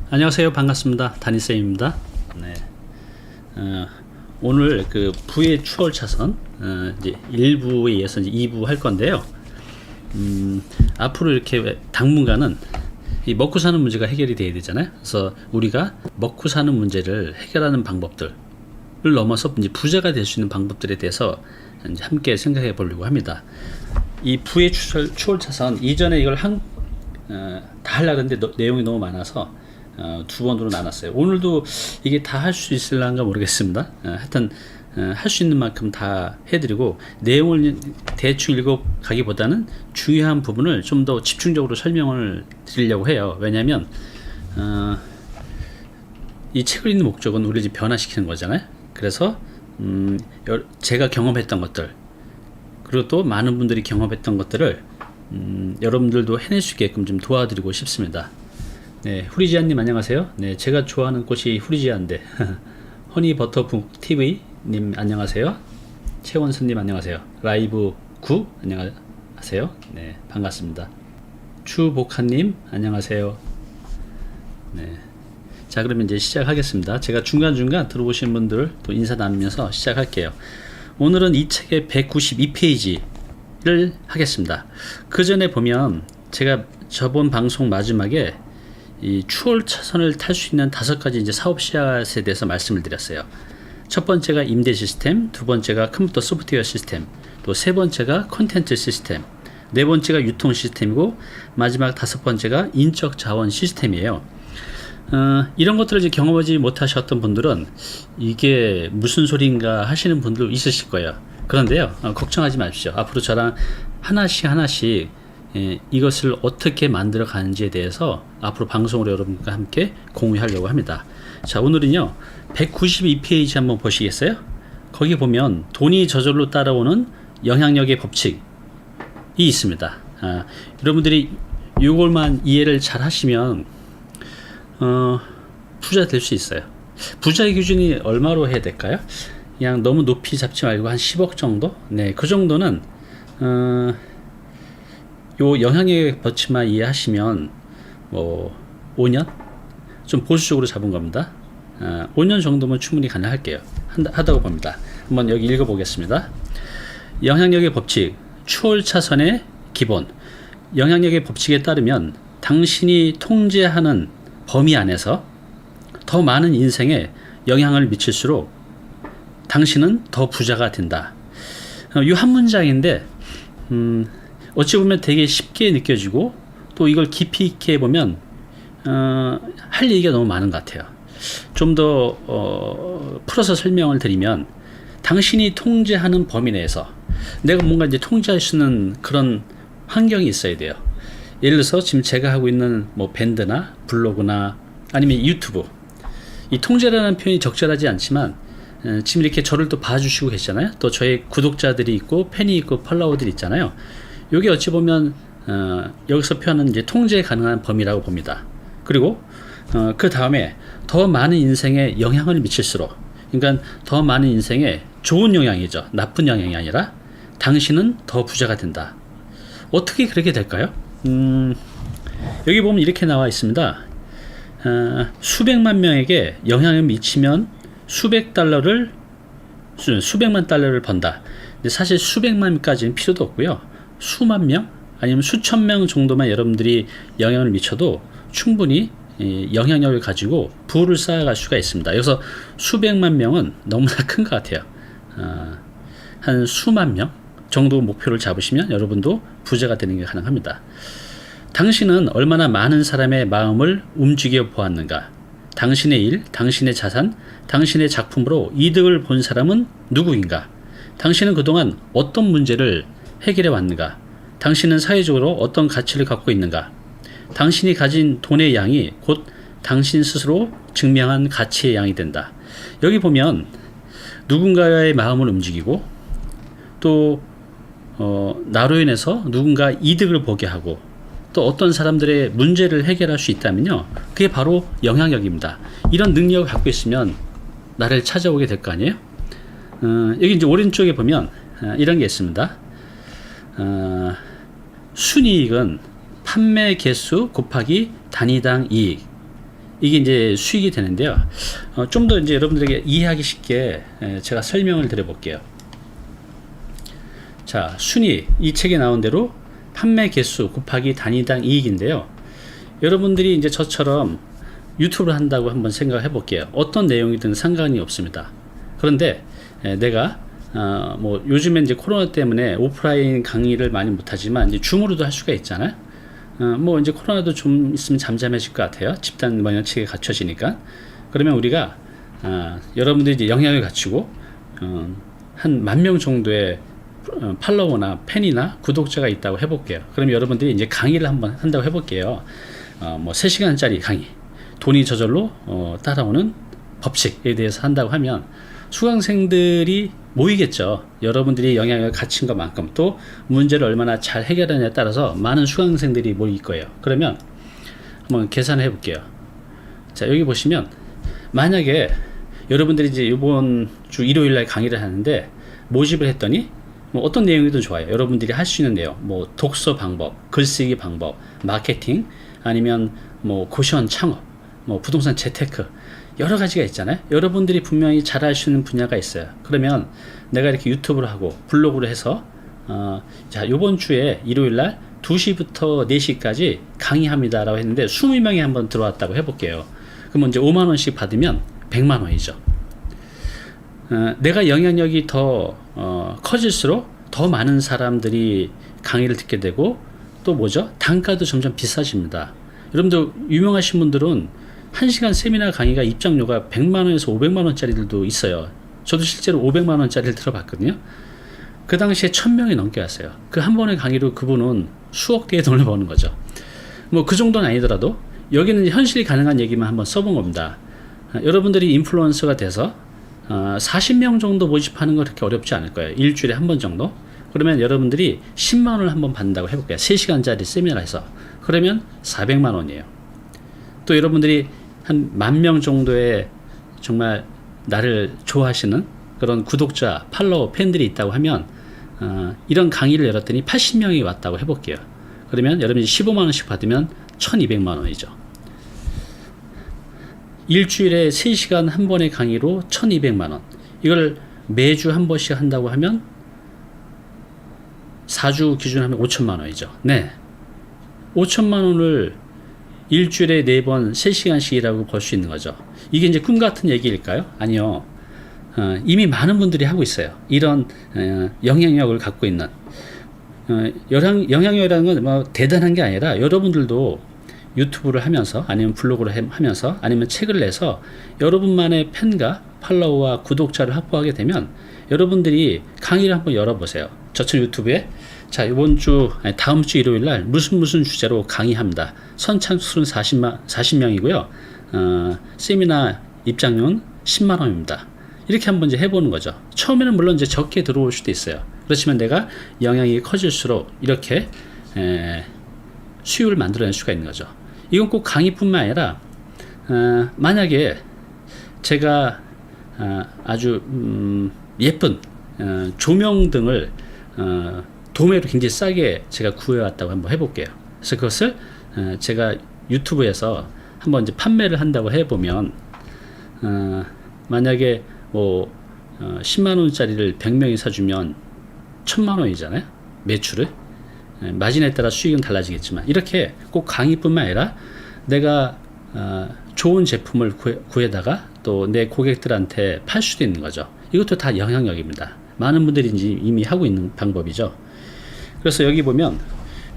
안녕하세요. 반갑습니다. 다니쌤입니다. 네. 오늘 그 부의 추월 차선 이제 1부에 이어서 이제 2부 할 건데요. 앞으로 이렇게 당분간은 이 먹고 사는 문제가 해결이 돼야 되잖아요. 그래서 우리가 먹고 사는 문제를 해결하는 방법들을 넘어서 이제 부자가 될 수 있는 방법들에 대해서 이제 함께 생각해 보려고 합니다. 이 부의 추월 차선 이전에 이걸 다 하려고 했는데 내용이 너무 많아서 두 번으로 나눴어요. 오늘도 이게 다 할 수 있을란가 모르겠습니다. 하여튼 할 수 있는 만큼 다 해드리고 내용을 대충 읽어가기보다는 중요한 부분을 좀 더 집중적으로 설명을 드리려고 해요. 왜냐하면 이 책을 읽는 목적은 우리를 이제 변화시키는 거잖아요. 그래서 제가 경험했던 것들 그리고 또 많은 분들이 경험했던 것들을 여러분들도 해낼 수 있게끔 좀 도와드리고 싶습니다. 네, 후리지안님 안녕하세요. 네, 제가 좋아하는 꽃이 후리지안인데 허니버터북 TV님 안녕하세요. 최원선님 안녕하세요. 라이브 9 안녕하세요. 네, 반갑습니다. 추복한님 안녕하세요. 네, 자 그러면 이제 시작하겠습니다. 제가 중간중간 들어오신 분들 또 인사 나누면서 시작할게요. 오늘은 이 책의 192페이지를 하겠습니다. 그 전에 보면 제가 저번 방송 마지막에 이 추월 차선을 탈 수 있는 5가지 이제 사업 씨앗에 대해서 말씀을 드렸어요. 첫 번째가 임대 시스템, 두 번째가 컴퓨터 소프트웨어 시스템, 또 세 번째가 콘텐츠 시스템, 네 번째가 유통 시스템이고 마지막 5번째가 인적 자원 시스템이에요. 이런 것들을 이제 경험하지 못하셨던 분들은 이게 무슨 소리인가 하시는 분들 있으실 거예요. 그런데요, 걱정하지 마십시오. 앞으로 저랑 하나씩 이것을 어떻게 만들어 가는지에 대해서 앞으로 방송으로 여러분과 함께 공유하려고 합니다. 자, 오늘은요 192페이지 한번 보시겠어요? 거기 보면 돈이 저절로 따라오는 영향력의 법칙이 있습니다. 여러분들이 이걸만 이해를 잘 하시면 부자 될 수 있어요. 부자의 기준이 얼마로 해야 될까요? 그냥 너무 높이 잡지 말고 한 10억 정도? 네, 그 정도는 요 영향력의 법칙만 이해하시면 뭐 5년? 좀 보수적으로 잡은 겁니다. 5년 정도면 충분히 가능할게요. 하다고 봅니다. 한번 여기 읽어보겠습니다. 영향력의 법칙, 추월 차선의 기본. 영향력의 법칙에 따르면 당신이 통제하는 범위 안에서 더 많은 인생에 영향을 미칠수록 당신은 더 부자가 된다. 이 한 문장인데 어찌 보면 되게 쉽게 느껴지고 또 이걸 깊이 있게 보면 할 얘기가 너무 많은 것 같아요. 좀 더 풀어서 설명을 드리면 당신이 통제하는 범위 내에서 내가 뭔가 이제 통제할 수 있는 그런 환경이 있어야 돼요. 예를 들어서 지금 제가 하고 있는 뭐 밴드나 블로그나 아니면 유튜브, 이 통제라는 표현이 적절하지 않지만 지금 이렇게 저를 또 봐주시고 계시잖아요. 또 저의 구독자들이 있고 팬이 있고 팔로워들이 있잖아요. 이게 어찌 보면 여기서 표현하는 이제 통제 가능한 범위라고 봅니다. 그리고 그 다음에 더 많은 인생에 영향을 미칠수록, 그러니까 더 많은 인생에 좋은 영향이죠. 나쁜 영향이 아니라 당신은 더 부자가 된다. 어떻게 그렇게 될까요? 여기 보면 이렇게 나와 있습니다. 수백만 명에게 영향을 미치면 수백만 달러를 번다. 근데 사실 수백만까지는 필요도 없고요. 수만 명 아니면 수천 명 정도만 여러분들이 영향을 미쳐도 충분히 영향력을 가지고 부를 쌓아갈 수가 있습니다. 여기서 수백만 명은 너무나 큰 것 같아요. 한 수만 명 정도 목표를 잡으시면 여러분도 부자가 되는 게 가능합니다. 당신은 얼마나 많은 사람의 마음을 움직여 보았는가? 당신의 일, 당신의 자산, 당신의 작품으로 이득을 본 사람은 누구인가? 당신은 그동안 어떤 문제를 해결해 왔는가? 당신은 사회적으로 어떤 가치를 갖고 있는가? 당신이 가진 돈의 양이 곧 당신 스스로 증명한 가치의 양이 된다. 여기 보면 누군가의 마음을 움직이고 또 나로 인해서 누군가 이득을 보게 하고 또 어떤 사람들의 문제를 해결할 수 있다면요, 그게 바로 영향력입니다. 이런 능력을 갖고 있으면 나를 찾아오게 될 거 아니에요? 여기 이제 오른쪽에 보면 이런 게 있습니다. 순이익은 판매 개수 곱하기 단위당 이익. 이게 이제 수익이 되는데요. 좀 더 이제 여러분들에게 이해하기 쉽게 제가 설명을 드려볼게요. 자, 순위, 이 책에 나온 대로 판매 개수 곱하기 단위당 이익인데요. 여러분들이 이제 저처럼 유튜브를 한다고 한번 생각해 볼게요. 어떤 내용이든 상관이 없습니다. 그런데 내가 뭐 요즘에 이제 코로나 때문에 오프라인 강의를 많이 못하지만 이제 줌으로도 할 수가 있잖아요. 뭐 이제 코로나도 좀 있으면 잠잠해질 것 같아요. 집단 면역체계 갖춰지니까. 그러면 우리가 여러분들이 이제 영향을 갖추고 한 10,000명 정도의 팔로워나 팬이나 구독자가 있다고 해볼게요. 그럼 여러분들이 이제 강의를 한번 한다고 해볼게요. 뭐 3시간짜리 강의, 돈이 저절로 따라오는 법칙에 대해서 한다고 하면 수강생들이 모이겠죠. 여러분들이 영향을 갖춘 것만큼 또 문제를 얼마나 잘 해결하냐에 따라서 많은 수강생들이 모일 거예요. 그러면 한번 계산을 해볼게요. 자, 여기 보시면 만약에 여러분들이 이제 이번 주 일요일날 강의를 하는데 모집을 했더니 뭐 어떤 내용이든 좋아요. 여러분들이 할 수 있는 내용, 뭐 독서 방법, 글쓰기 방법, 마케팅, 아니면 뭐 고시원 창업, 뭐 부동산 재테크, 여러 가지가 있잖아요. 여러분들이 분명히 잘 할 수 있는 분야가 있어요. 그러면 내가 이렇게 유튜브를 하고 블로그를 해서 자, 요번 주에 일요일날 2시부터 4시까지 강의합니다라고 했는데 20명이 한번 들어왔다고 해볼게요. 그럼 이제 5만원씩 받으면 100만원이죠. 내가 영향력이 더 커질수록 더 많은 사람들이 강의를 듣게 되고 또 뭐죠? 단가도 점점 비싸집니다. 여러분들 유명하신 분들은 1시간 세미나 강의가 입장료가 100만원에서 500만원짜리들도 있어요. 저도 실제로 500만원짜리를 들어봤거든요. 그 당시에 1000명이 넘게 왔어요. 그 한 번의 강의로 그분은 수억 대의 돈을 버는 거죠. 뭐 그 정도는 아니더라도 여기는 현실이 가능한 얘기만 한번 써본 겁니다. 여러분들이 인플루언서가 돼서 40명 정도 모집하는 거 그렇게 어렵지 않을 거예요. 일주일에 한 번 정도. 그러면 여러분들이 10만원을 한번 받는다고 해볼게요. 3시간짜리 세미나에서. 그러면 400만원이에요. 또 여러분들이 한 10,000명 정도의 정말 나를 좋아하시는 그런 구독자, 팔로워, 팬들이 있다고 하면 이런 강의를 열었더니 80명이 왔다고 해볼게요. 그러면 여러분이 15만원씩 받으면 1200만원이죠. 일주일에 3시간 한 번의 강의로 1200만원. 이걸 매주 한 번씩 한다고 하면 4주 기준하면 5천만원이죠. 네. 5천만원을 일주일에 4번 3시간씩이라고 볼 수 있는 거죠. 이게 이제 꿈 같은 얘기일까요? 아니요. 이미 많은 분들이 하고 있어요. 이런 영향력을 갖고 있는 영향력이라는 건 뭐 대단한 게 아니라 여러분들도 유튜브를 하면서 아니면 블로그를 하면서 아니면 책을 내서 여러분만의 팬과 팔로워와 구독자를 확보하게 되면 여러분들이 강의를 한번 열어보세요. 저처럼 유튜브에 자, 이번 주 다음 주 일요일 날 무슨 주제로 강의합니다. 선착순 40명이고요. 세미나 입장료는 10만 원입니다. 이렇게 한번 이제 해보는 거죠. 처음에는 물론 이제 적게 들어올 수도 있어요. 그렇지만 내가 영향이 커질수록 이렇게 수요를 만들어낼 수가 있는 거죠. 이건 꼭 강의뿐만 아니라 만약에 제가 아주 예쁜 조명 등을 도매로 굉장히 싸게 제가 구해왔다고 한번 해볼게요. 그래서 그것을 제가 유튜브에서 한번 이제 판매를 한다고 해보면 만약에 뭐 10만원짜리를 100명이 사주면 1000만원이잖아요. 매출을. 마진에 따라 수익은 달라지겠지만 이렇게 꼭 강의뿐만 아니라 내가 좋은 제품을 구해다가 또 내 고객들한테 팔 수도 있는 거죠. 이것도 다 영향력입니다. 많은 분들이 이미 하고 있는 방법이죠. 그래서 여기 보면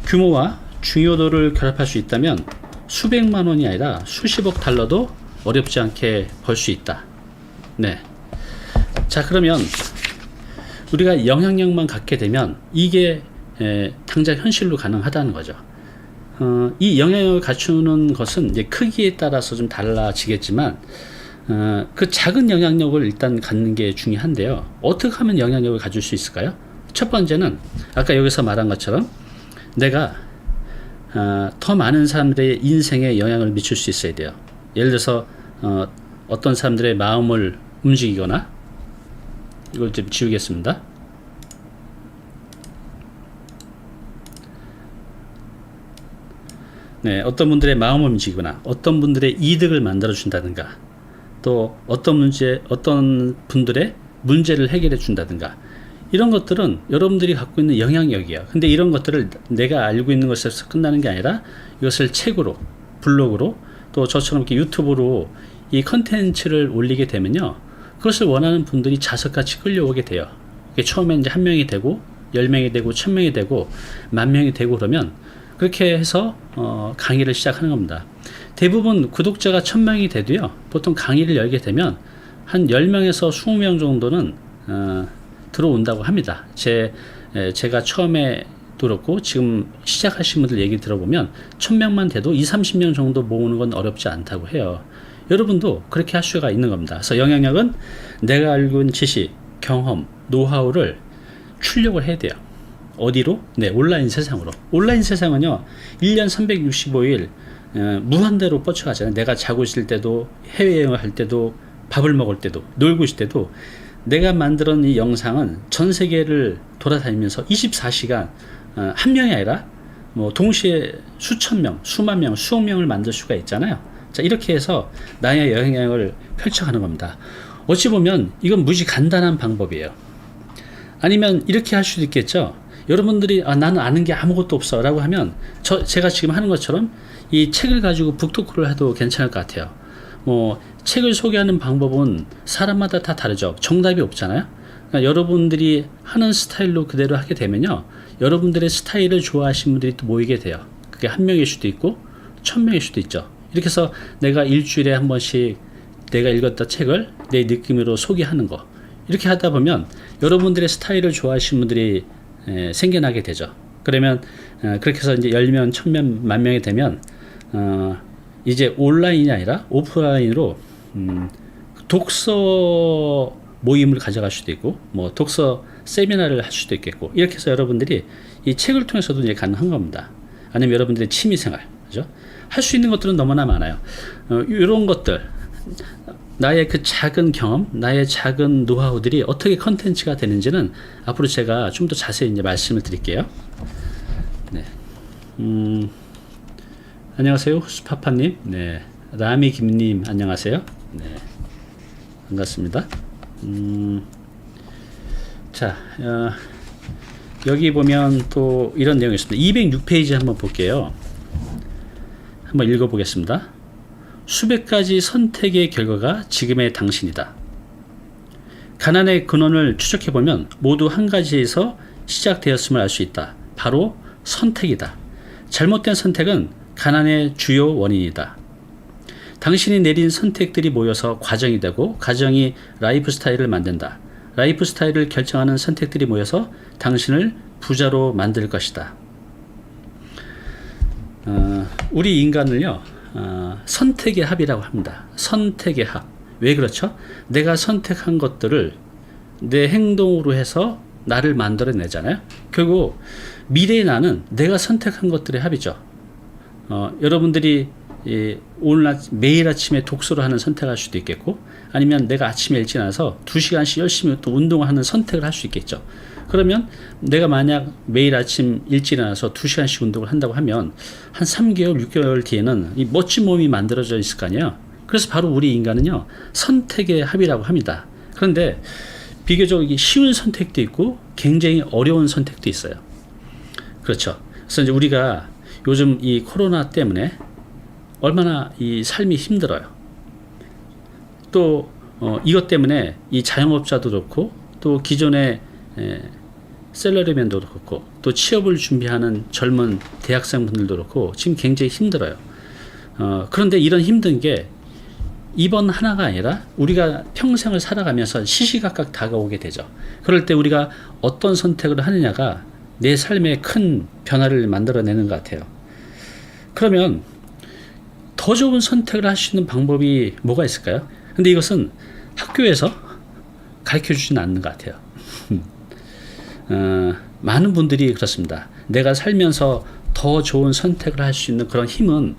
규모와 중요도를 결합할 수 있다면 수백만 원이 아니라 수십억 달러도 어렵지 않게 벌 수 있다. 네. 자, 그러면 우리가 영향력만 갖게 되면 이게 당장 현실로 가능하다는 거죠. 이 영향력을 갖추는 것은 이제 크기에 따라서 좀 달라지겠지만 그 작은 영향력을 일단 갖는 게 중요한데요. 어떻게 하면 영향력을 가질 수 있을까요? 첫 번째는 아까 여기서 말한 것처럼 내가 더 많은 사람들의 인생에 영향을 미칠 수 있어야 돼요. 예를 들어서 어떤 사람들의 마음을 움직이거나, 이걸 좀 지우겠습니다. 네, 어떤 분들의 마음을 움직이거나 어떤 분들의 이득을 만들어 준다든가 또 어떤 분들의 문제를 해결해 준다든가 이런 것들은 여러분들이 갖고 있는 영향력이에요. 근데 이런 것들을 내가 알고 있는 것에서 끝나는 게 아니라 이것을 책으로, 블로그로, 또 저처럼 이렇게 유튜브로 이 컨텐츠를 올리게 되면요, 그것을 원하는 분들이 자석같이 끌려오게 돼요. 처음에 이제 1명이 되고 10명이 되고 1000명이 되고 10,000명이 되고 그러면 그렇게 해서 강의를 시작하는 겁니다. 대부분 구독자가 1000명이 돼도요, 보통 강의를 열게 되면 한 10명에서 20명 정도는 들어온다고 합니다. 제가 처음에 그렇고 지금 시작하신 분들 얘기 들어보면 1000명만 돼도 20-30명 정도 모으는 건 어렵지 않다고 해요. 여러분도 그렇게 할 수가 있는 겁니다. 그래서 영향력은 내가 알고 있는 지식, 경험, 노하우를 출력을 해야 돼요. 어디로? 네, 온라인 세상으로. 온라인 세상은요, 1년 365일 무한대로 뻗쳐가잖아요. 내가 자고 있을 때도, 해외여행을 할 때도, 밥을 먹을 때도, 놀고 있을 때도 내가 만들어 이 영상은 전 세계를 돌아다니면서 24시간 한 명이 아니라 뭐 동시에 수천 명, 수만 명, 수억 명을 만들 수가 있잖아요. 자, 이렇게 해서 나의 영향력을 펼쳐가는 겁니다. 어찌 보면 이건 무지 간단한 방법이에요. 아니면 이렇게 할 수도 있겠죠. 여러분들이 나는 아는 게 아무것도 없어 라고 하면 제가 지금 하는 것처럼 이 책을 가지고 북토크를 해도 괜찮을 것 같아요. 뭐 책을 소개하는 방법은 사람마다 다 다르죠. 정답이 없잖아요. 그러니까 여러분들이 하는 스타일로 그대로 하게 되면요, 여러분들의 스타일을 좋아하시는 분들이 또 모이게 돼요. 그게 1명일 수도 있고 1000명일 수도 있죠. 이렇게 해서 내가 일주일에 한 번씩 내가 읽었던 책을 내 느낌으로 소개하는 거, 이렇게 하다 보면 여러분들의 스타일을 좋아하시는 분들이 생겨나게 되죠. 그러면 그렇게 해서 이제 10명, 1000명, 10,000명이 되면 이제 온라인이 아니라 오프라인으로 독서 모임을 가져갈 수도 있고, 뭐 독서 세미나를 할 수도 있겠고, 이렇게 해서 여러분들이 이 책을 통해서도 이제 가능한 겁니다. 아니면 여러분들의 취미생활, 그죠? 할 수 있는 것들은 너무나 많아요. 이런 것들, 나의 그 작은 경험, 나의 작은 노하우들이 어떻게 컨텐츠가 되는지는 앞으로 제가 좀 더 자세히 이제 말씀을 드릴게요. 네. 안녕하세요, 후스파파님. 네. 라미 김님, 안녕하세요. 네. 반갑습니다. 자, 여기 보면 또 이런 내용이 있습니다. 206페이지 한번 볼게요. 한번 읽어보겠습니다. 수백 가지 선택의 결과가 지금의 당신이다. 가난의 근원을 추적해보면 모두 한 가지에서 시작되었음을 알 수 있다. 바로 선택이다. 잘못된 선택은 가난의 주요 원인이다. 당신이 내린 선택들이 모여서 과정이 되고, 과정이 라이프 스타일을 만든다. 라이프 스타일을 결정하는 선택들이 모여서 당신을 부자로 만들 것이다. 우리 인간을요, 선택의 합이라고 합니다. 선택의 합. 왜 그렇죠? 내가 선택한 것들을 내 행동으로 해서 나를 만들어내잖아요. 결국 미래의 나는 내가 선택한 것들의 합이죠. 여러분들이 오늘 매일 아침에 독서를 하는 선택을 할 수도 있겠고, 아니면 내가 아침에 일찍 나서 2시간씩 열심히 또 운동을 하는 선택을 할 수 있겠죠. 그러면 내가 만약 매일 아침 일찍 일어나서 2시간씩 운동을 한다고 하면 한 3개월, 6개월 뒤에는 이 멋진 몸이 만들어져 있을 거 아니에요. 그래서 바로 우리 인간은요, 선택의 합이라고 합니다. 그런데 비교적 쉬운 선택도 있고 굉장히 어려운 선택도 있어요. 그렇죠. 그래서 이제 우리가 요즘 이 코로나 때문에 얼마나 이 삶이 힘들어요. 또 이것 때문에 이 자영업자도 그렇고, 또 기존의 셀러리맨도 그렇고, 또 취업을 준비하는 젊은 대학생분들도 그렇고 지금 굉장히 힘들어요. 그런데 이런 힘든 게 이번 하나가 아니라 우리가 평생을 살아가면서 시시각각 다가오게 되죠. 그럴 때 우리가 어떤 선택을 하느냐가 내 삶에 큰 변화를 만들어내는 것 같아요. 그러면 더 좋은 선택을 할 수 있는 방법이 뭐가 있을까요? 근데 이것은 학교에서 가르쳐 주지는 않는 것 같아요. 많은 분들이 그렇습니다. 내가 살면서 더 좋은 선택을 할 수 있는 그런 힘은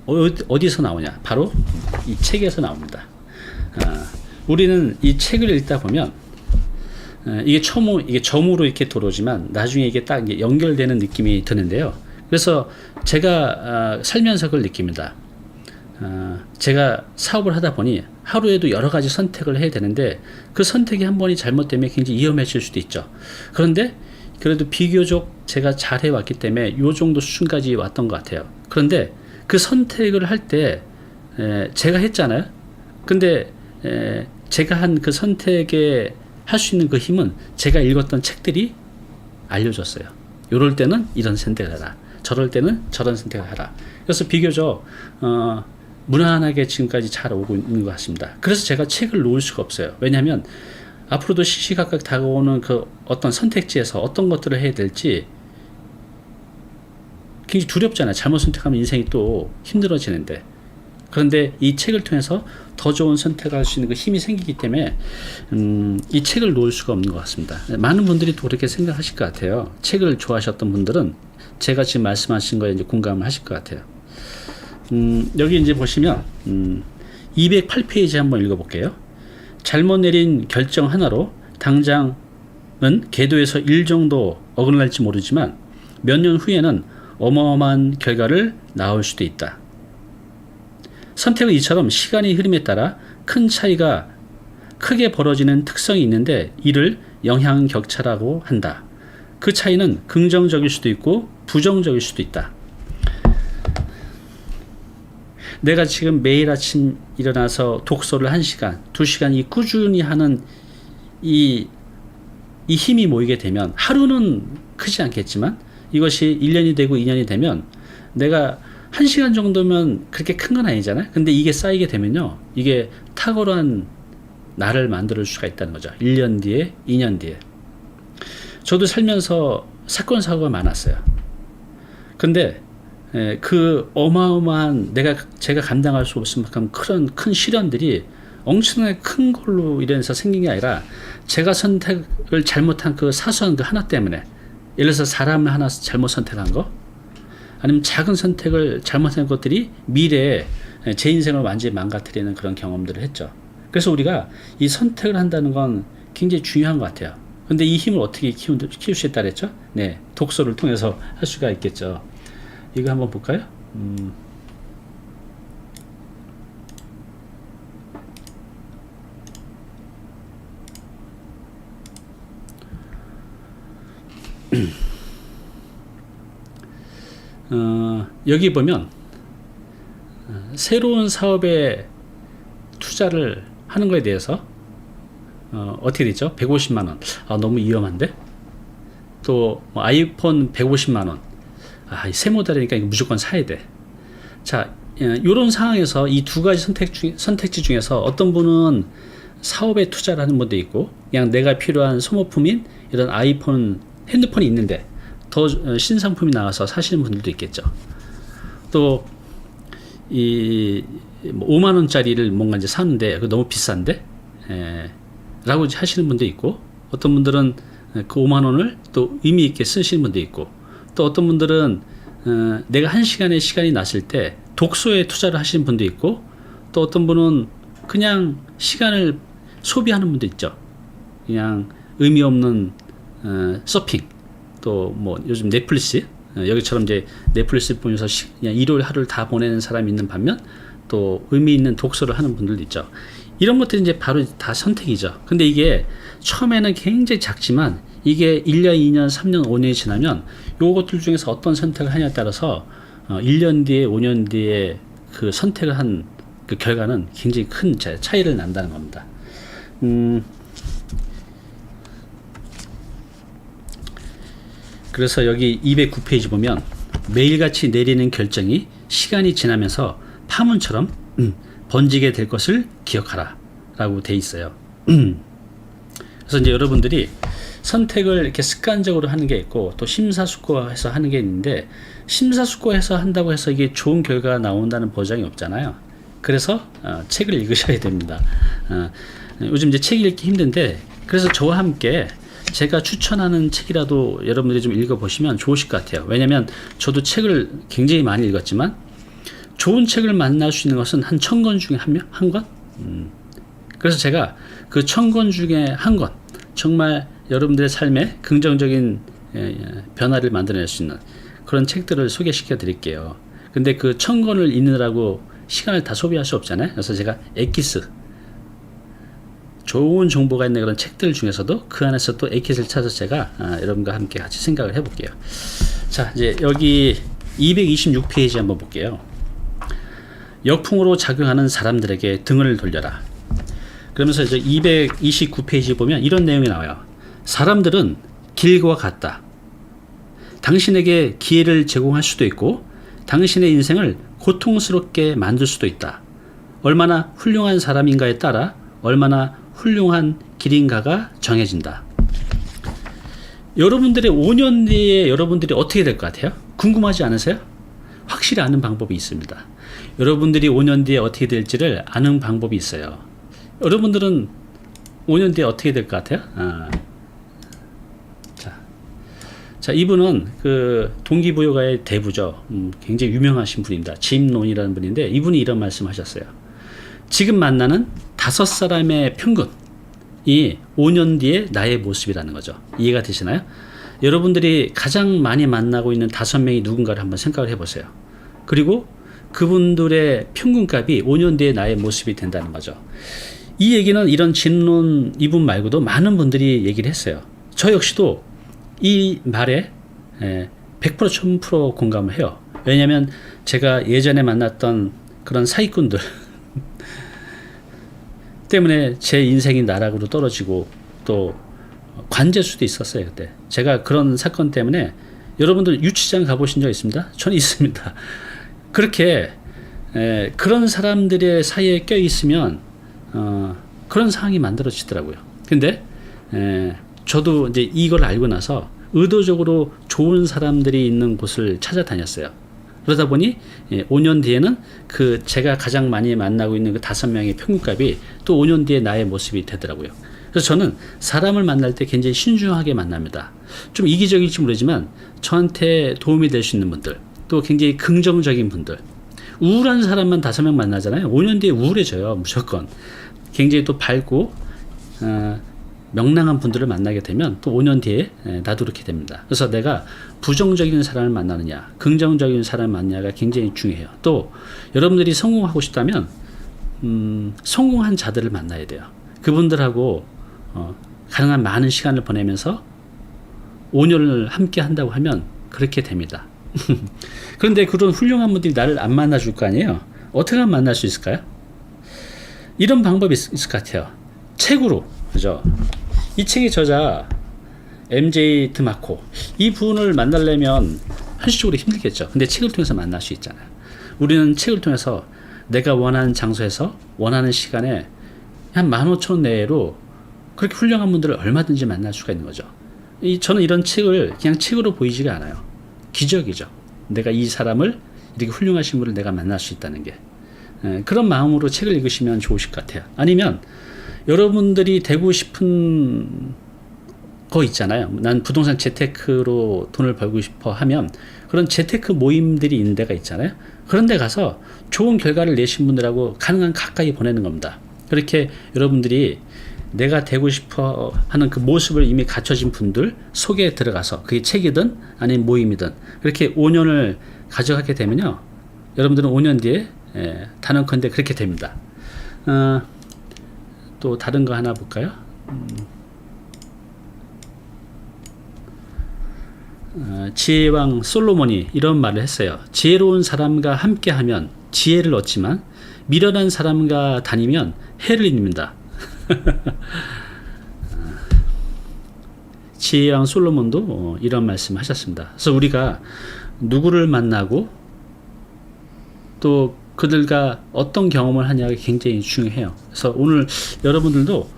어디서 나오냐? 바로 이 책에서 나옵니다. 우리는 이 책을 읽다 보면 이게 점으로 이렇게 들어오지만 나중에 이게 딱 연결되는 느낌이 드는데요. 그래서 제가 살면서 그걸 느낍니다. 제가 사업을 하다 보니 하루에도 여러 가지 선택을 해야 되는데 그 선택이 한 번이 잘못되면 굉장히 위험해질 수도 있죠. 그런데 그래도 비교적 제가 잘 해왔기 때문에 이 정도 수준까지 왔던 것 같아요. 그런데 그 선택을 할 때 제가 했잖아요. 근데 제가 한 그 선택에 할 수 있는 그 힘은 제가 읽었던 책들이 알려줬어요. 이럴 때는 이런 선택을 하라, 저럴 때는 저런 선택을 하라. 그래서 비교적 무난하게 지금까지 잘 오고 있는 것 같습니다. 그래서 제가 책을 놓을 수가 없어요. 왜냐하면 앞으로도 시시각각 다가오는 그 어떤 선택지에서 어떤 것들을 해야 될지 굉장히 두렵잖아요. 잘못 선택하면 인생이 또 힘들어지는데. 그런데 이 책을 통해서 더 좋은 선택을 할 수 있는 그 힘이 생기기 때문에 이 책을 놓을 수가 없는 것 같습니다. 많은 분들이 또 그렇게 생각하실 것 같아요. 책을 좋아하셨던 분들은 제가 지금 말씀하신 거에 이제 공감을 하실 것 같아요. 여기 이제 보시면 208페이지 한번 읽어볼게요. 잘못 내린 결정 하나로 당장은 궤도에서 1 정도 어긋날지 모르지만 몇 년 후에는 어마어마한 결과를 낳을 수도 있다. 선택은 이처럼 시간의 흐름에 따라 큰 차이가 크게 벌어지는 특성이 있는데 이를 영향격차라고 한다. 그 차이는 긍정적일 수도 있고 부정적일 수도 있다. 내가 지금 매일 아침 일어나서 독서를 1시간, 2시간 이 꾸준히 하는 이 힘이 모이게 되면 하루는 크지 않겠지만 이것이 1년이 되고 2년이 되면 내가 1시간 정도면 그렇게 큰 건 아니잖아요. 근데 이게 쌓이게 되면요, 이게 탁월한 나를 만들 수가 있다는 거죠. 1년 뒤에, 2년 뒤에. 저도 살면서 사건 사고가 많았어요. 근데 그 어마어마한 제가 감당할 수 없을 만큼 큰 시련들이 엄청나게 큰 걸로 인해서 생긴 게 아니라 제가 선택을 잘못한 그 사소한 그 하나 때문에, 예를 들어서 사람을 하나 잘못 선택한 거, 아니면 작은 선택을 잘못한 것들이 미래에 제 인생을 완전히 망가뜨리는 그런 경험들을 했죠. 그래서 우리가 이 선택을 한다는 건 굉장히 중요한 것 같아요. 근데 이 힘을 어떻게 키울 수 있다 그랬죠? 네, 독서를 통해서 할 수가 있겠죠. 이거 한번 볼까요? 여기 보면 새로운 사업에 투자를 하는 것에 대해서 어떻게 되죠? 150만원. 너무 위험한데? 또 뭐 아이폰 150만원. 새 모델이니까 이거 무조건 사야 돼. 자, 이런 상황에서 이 두 가지 선택지 중에서 어떤 분은 사업에 투자를 하는 분도 있고, 그냥 내가 필요한 소모품인 이런 아이폰, 핸드폰이 있는데 더 신상품이 나와서 사시는 분들도 있겠죠. 또 이 5만 원짜리를 뭔가 이제 사는데 그거 너무 비싼데 라고 하시는 분도 있고, 어떤 분들은 그 5만 원을 또 의미 있게 쓰시는 분도 있고, 또 어떤 분들은 내가 1시간의 시간이 났을 때 독서에 투자를 하시는 분도 있고, 또 어떤 분은 그냥 시간을 소비하는 분도 있죠. 그냥 의미 없는 서핑, 또 뭐 요즘 넷플릭스, 여기처럼 이제 넷플릭스 보면서 그냥 일요일 하루를 다 보내는 사람이 있는 반면, 또 의미 있는 독서를 하는 분들도 있죠. 이런 것들이 이제 바로 다 선택이죠. 근데 이게 처음에는 굉장히 작지만 이게 1년, 2년, 3년, 5년이 지나면 요것들 중에서 어떤 선택을 하냐에 따라서 1년 뒤에, 5년 뒤에 그 선택을 한 그 결과는 굉장히 큰 차이를 난다는 겁니다. 그래서 여기 209페이지 보면 매일같이 내리는 결정이 시간이 지나면서 파문처럼 번지게 될 것을 기억하라 라고 돼 있어요. 그래서 이제 여러분들이 선택을 이렇게 습관적으로 하는 게 있고, 또 심사숙고해서 하는 게 있는데, 심사숙고해서 한다고 해서 이게 좋은 결과가 나온다는 보장이 없잖아요. 그래서 책을 읽으셔야 됩니다. 요즘 이제 책 읽기 힘든데, 그래서 저와 함께 제가 추천하는 책이라도 여러분들이 좀 읽어보시면 좋으실 것 같아요. 왜냐면 저도 책을 굉장히 많이 읽었지만 좋은 책을 만날 수 있는 것은 한 1000권 중에 한 권? 그래서 제가 그 1000권 중에 한 권, 정말 여러분들의 삶에 긍정적인 변화를 만들어낼 수 있는 그런 책들을 소개시켜 드릴게요. 근데 그 1000권을 읽느라고 시간을 다 소비할 수 없잖아요. 그래서 제가 엑기스, 좋은 정보가 있는 그런 책들 중에서도 그 안에서 또 엑기스를 찾아서 제가 여러분과 함께 같이 생각을 해볼게요. 자, 이제 여기 226페이지 한번 볼게요. 역풍으로 작용하는 사람들에게 등을 돌려라. 그러면서 이제 229페이지 보면 이런 내용이 나와요. 사람들은 길과 같다. 당신에게 기회를 제공할 수도 있고 당신의 인생을 고통스럽게 만들 수도 있다. 얼마나 훌륭한 사람인가에 따라 얼마나 훌륭한 길인가가 정해진다. 여러분들의 5년 뒤에 여러분들이 어떻게 될 것 같아요? 궁금하지 않으세요? 확실히 아는 방법이 있습니다. 여러분들이 5년 뒤에 어떻게 될지를 아는 방법이 있어요. 여러분들은 5년 뒤에 어떻게 될 것 같아요? 자, 이분은 그 동기부여가의 대부죠. 굉장히 유명하신 분입니다. 짐 론이라는 분인데 이분이 이런 말씀하셨어요. 지금 만나는 5사람의 평균이 5년 뒤에 나의 모습이라는 거죠. 이해가 되시나요? 여러분들이 가장 많이 만나고 있는 5명이 누군가를 한번 생각을 해보세요. 그리고 그분들의 평균값이 5년 뒤에 나의 모습이 된다는 거죠. 이 얘기는 이런 진론 이분 말고도 많은 분들이 얘기를 했어요. 저 역시도 이 말에 100% 1000% 공감을 해요. 왜냐하면 제가 예전에 만났던 그런 사기꾼들 때문에 제 인생이 나락으로 떨어지고 또 관제수도 있었어요. 그때 제가 그런 사건 때문에 여러분들 유치장 가보신 적 있습니다? 저는 있습니다. 그렇게 그런 사람들의 사이에 껴 있으면 그런 상황이 만들어지더라고요. 근데 저도 이제 이걸 알고 나서 의도적으로 좋은 사람들이 있는 곳을 찾아다녔어요. 그러다 보니 5년 뒤에는 그 제가 가장 많이 만나고 있는 그 5명의 평균값이 또 5년 뒤에 나의 모습이 되더라고요. 그래서 저는 사람을 만날 때 굉장히 신중하게 만납니다. 좀 이기적일지 모르지만 저한테 도움이 될 수 있는 분들, 또 굉장히 긍정적인 분들, 우울한 사람만 5명 만나잖아요. 5년 뒤에 우울해져요. 무조건. 굉장히 또 밝고 명랑한 분들을 만나게 되면 또 5년 뒤에 나도 그렇게 됩니다. 그래서 내가 부정적인 사람을 만나느냐 긍정적인 사람을 만나냐가 굉장히 중요해요. 또 여러분들이 성공하고 싶다면 성공한 자들을 만나야 돼요. 그분들하고 가능한 많은 시간을 보내면서 5년을 함께 한다고 하면 그렇게 됩니다. 그런데 그런 훌륭한 분들이 나를 안 만나줄 거 아니에요. 어떻게 하면 만날 수 있을까요? 이런 방법이 있을 것 같아요. 책으로, 그죠? 이 책의 저자 MJ 드마코, 이 분을 만나려면 현실적으로 힘들겠죠. 근데 책을 통해서 만날 수 있잖아요. 우리는 책을 통해서 내가 원하는 장소에서 원하는 시간에 한 15,000원 내로 그렇게 훌륭한 분들을 얼마든지 만날 수가 있는 거죠. 저는 이런 책을 그냥 책으로 보이지가 않아요. 기적이죠. 내가 이 사람을, 이렇게 훌륭하신 분을 내가 만날 수 있다는 게. 그런 마음으로 책을 읽으시면 좋으실 것 같아요. 아니면 여러분들이 되고 싶은 거 있잖아요. 난 부동산 재테크로 돈을 벌고 싶어 하면 그런 재테크 모임들이 있는 데가 있잖아요. 그런 데 가서 좋은 결과를 내신 분들하고 가능한 가까이 보내는 겁니다. 그렇게 여러분들이 내가 되고 싶어 하는 그 모습을 이미 갖춰진 분들 속에 들어가서, 그게 책이든 아니면 모임이든 그렇게 5년을 가져가게 되면요, 여러분들은 5년 뒤에 단언컨대 그렇게 됩니다. 또 다른 거 하나 볼까요? 지혜왕 솔로몬이 이런 말을 했어요. 지혜로운 사람과 함께하면 지혜를 얻지만 미련한 사람과 다니면 해를 입는다. 지혜왕 솔로몬도 이런 말씀 하셨습니다. 그래서 우리가 누구를 만나고 또 그들과 어떤 경험을 하냐가 굉장히 중요해요. 그래서 오늘 여러분들도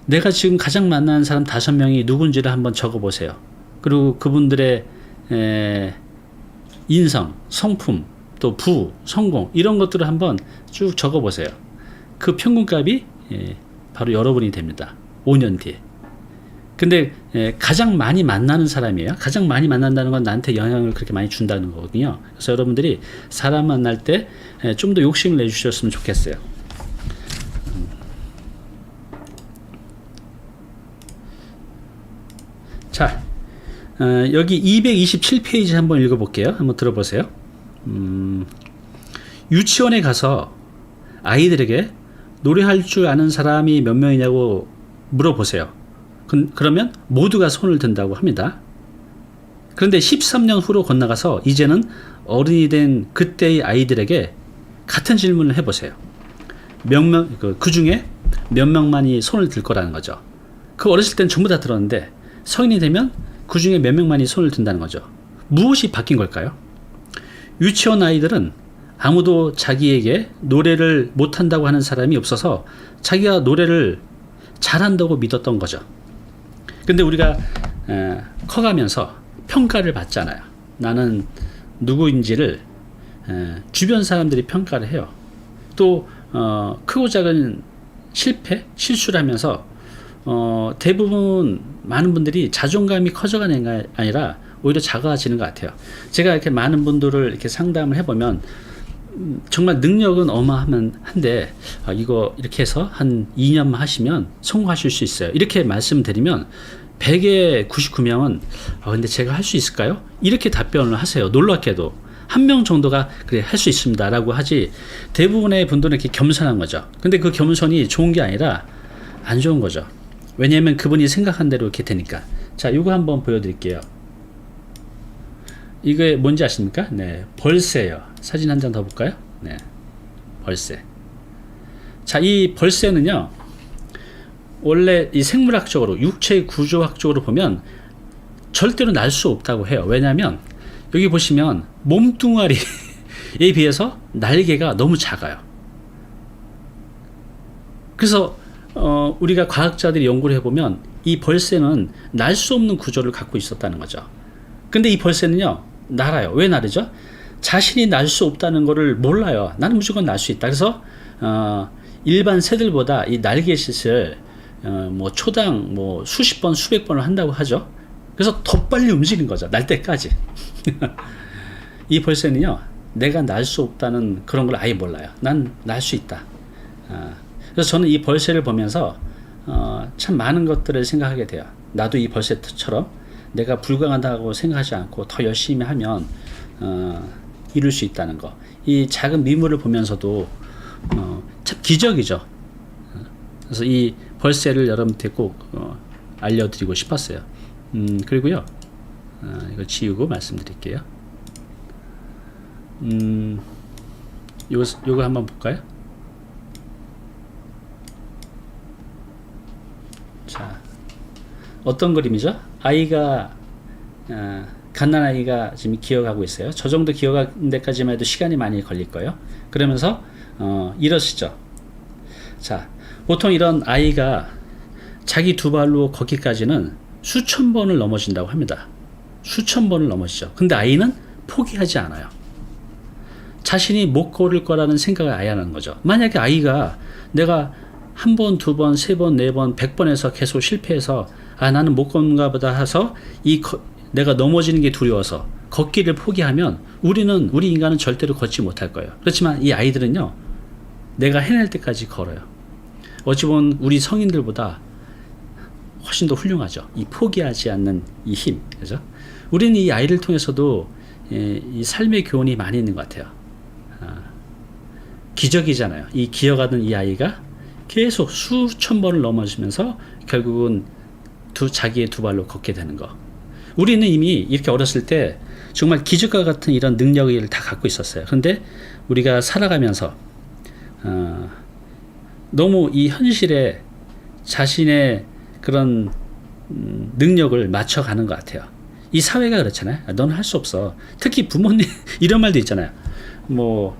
내가 지금 가장 만나는 사람 5명이 누군지를 한번 적어보세요. 그리고 그분들의 인성, 성품, 또 부, 성공, 이런 것들을 한번 쭉 적어보세요. 그 평균값이 바로 여러분이 됩니다. 5년 뒤에. 근데 가장 많이 만나는 사람이에요. 가장 많이 만난다는 건 나한테 영향을 그렇게 많이 준다는 거거든요. 그래서 여러분들이 사람 만날 때 좀 더 욕심을 내주셨으면 좋겠어요. 자, 여기 227페이지 한번 읽어볼게요. 한번 들어보세요. 유치원에 가서 아이들에게 노래할 줄 아는 사람이 몇 명이냐고 물어보세요. 그러면 모두가 손을 든다고 합니다. 그런데 13년 후로 건너가서 이제는 어른이 된 그때의 아이들에게 같은 질문을 해보세요. 그 중에 몇 명만이 손을 들 거라는 거죠. 그 어렸을 땐 전부 다 들었는데 성인이 되면 그 중에 몇 명만이 손을 든다는 거죠. 무엇이 바뀐 걸까요? 유치원 아이들은 아무도 자기에게 노래를 못한다고 하는 사람이 없어서 자기가 노래를 잘한다고 믿었던 거죠. 근데 우리가 커가면서 평가를 받잖아요. 나는 누구인지를 주변 사람들이 평가를 해요. 또 크고 작은 실패, 실수를 하면서 대부분 많은 분들이 자존감이 커져가는 게 아니라 오히려 작아지는 것 같아요. 제가 이렇게 많은 분들을 이렇게 상담을 해보면 정말 능력은 어마어마한데 이거 이렇게 해서 한 2년만 하시면 성공하실 수 있어요. 이렇게 말씀드리면 100에 99명은 근데 제가 할 수 있을까요? 이렇게 답변을 하세요. 놀랍게도 한 명 정도가 그래 할 수 있습니다 라고 하지, 대부분의 분들은 이렇게 겸손한 거죠. 근데 그 겸손이 좋은 게 아니라 안 좋은 거죠. 왜냐하면 그분이 생각한 대로 이렇게 되니까. 자, 이거 한번 보여드릴게요. 이게 뭔지 아십니까? 네, 벌새예요. 사진 한 장 더 볼까요? 네, 벌새. 자, 이 벌새는요, 원래 이 생물학적으로, 육체 구조학적으로 보면 절대로 날 수 없다고 해요. 왜냐하면 여기 보시면 몸뚱아리에 비해서 날개가 너무 작아요. 그래서 우리가 과학자들이 연구를 해보면 이 벌새는 날 수 없는 구조를 갖고 있었다는 거죠. 근데 이 벌새는요, 날아요. 왜 나르죠? 자신이 날 수 없다는 거를 몰라요. 나는 무조건 날 수 있다. 그래서 일반 새들보다 이 날개짓을 뭐 초당 뭐 수십 번, 수백 번을 한다고 하죠. 그래서 더 빨리 움직이는 거죠. 날 때까지. 이 벌새는요, 내가 날 수 없다는 그런 걸 아예 몰라요. 난 날 수 있다. 그래서 저는 이 벌새를 보면서 참 많은 것들을 생각하게 돼요. 나도 이 벌새처럼 내가 불가능하다고 생각하지 않고 더 열심히 하면 이룰 수 있다는 거. 이 작은 미물을 보면서도 참 기적이죠. 그래서 이 벌새를 여러분한테 꼭 알려드리고 싶었어요. 그리고요, 이거 지우고 말씀드릴게요. 요거 한번 볼까요? 자, 어떤 그림이죠? 아이가 갓난아이가 지금 기어가고 있어요. 저 정도 기어가는 데까지만 해도 시간이 많이 걸릴 거예요. 그러면서 일어서죠. 자, 보통 이런 아이가 자기 두 발로 걷기까지는 수천 번을 넘어진다고 합니다. 수천 번을 넘어지죠. 근데 아이는 포기하지 않아요. 자신이 못 걸을 거라는 생각을 아예 하는 거죠. 만약에 아이가 내가 한 번, 두 번, 세 번, 네 번, 100번에서 계속 실패해서 나는 못 걷는가 보다 해서 내가 넘어지는 게 두려워서 걷기를 포기하면 우리 인간은 절대로 걷지 못할 거예요. 그렇지만 이 아이들은요, 내가 해낼 때까지 걸어요. 어찌 보면 우리 성인들보다 훨씬 더 훌륭하죠. 이 포기하지 않는 이 힘. 그죠? 우리는 이 아이를 통해서도 이 삶의 교훈이 많이 있는 것 같아요. 기적이잖아요. 이 기어가던 이 아이가 계속 수천 번을 넘어지면서 결국은 자기의 두 발로 걷게 되는 거. 우리는 이미 이렇게 어렸을 때 정말 기적과 같은 이런 능력을 다 갖고 있었어요. 그런데 우리가 살아가면서 너무 이 현실에 자신의 그런 능력을 맞춰가는 것 같아요. 이 사회가 그렇잖아요. 너는 할 수 없어. 특히 부모님 이런 말도 있잖아요. 뭐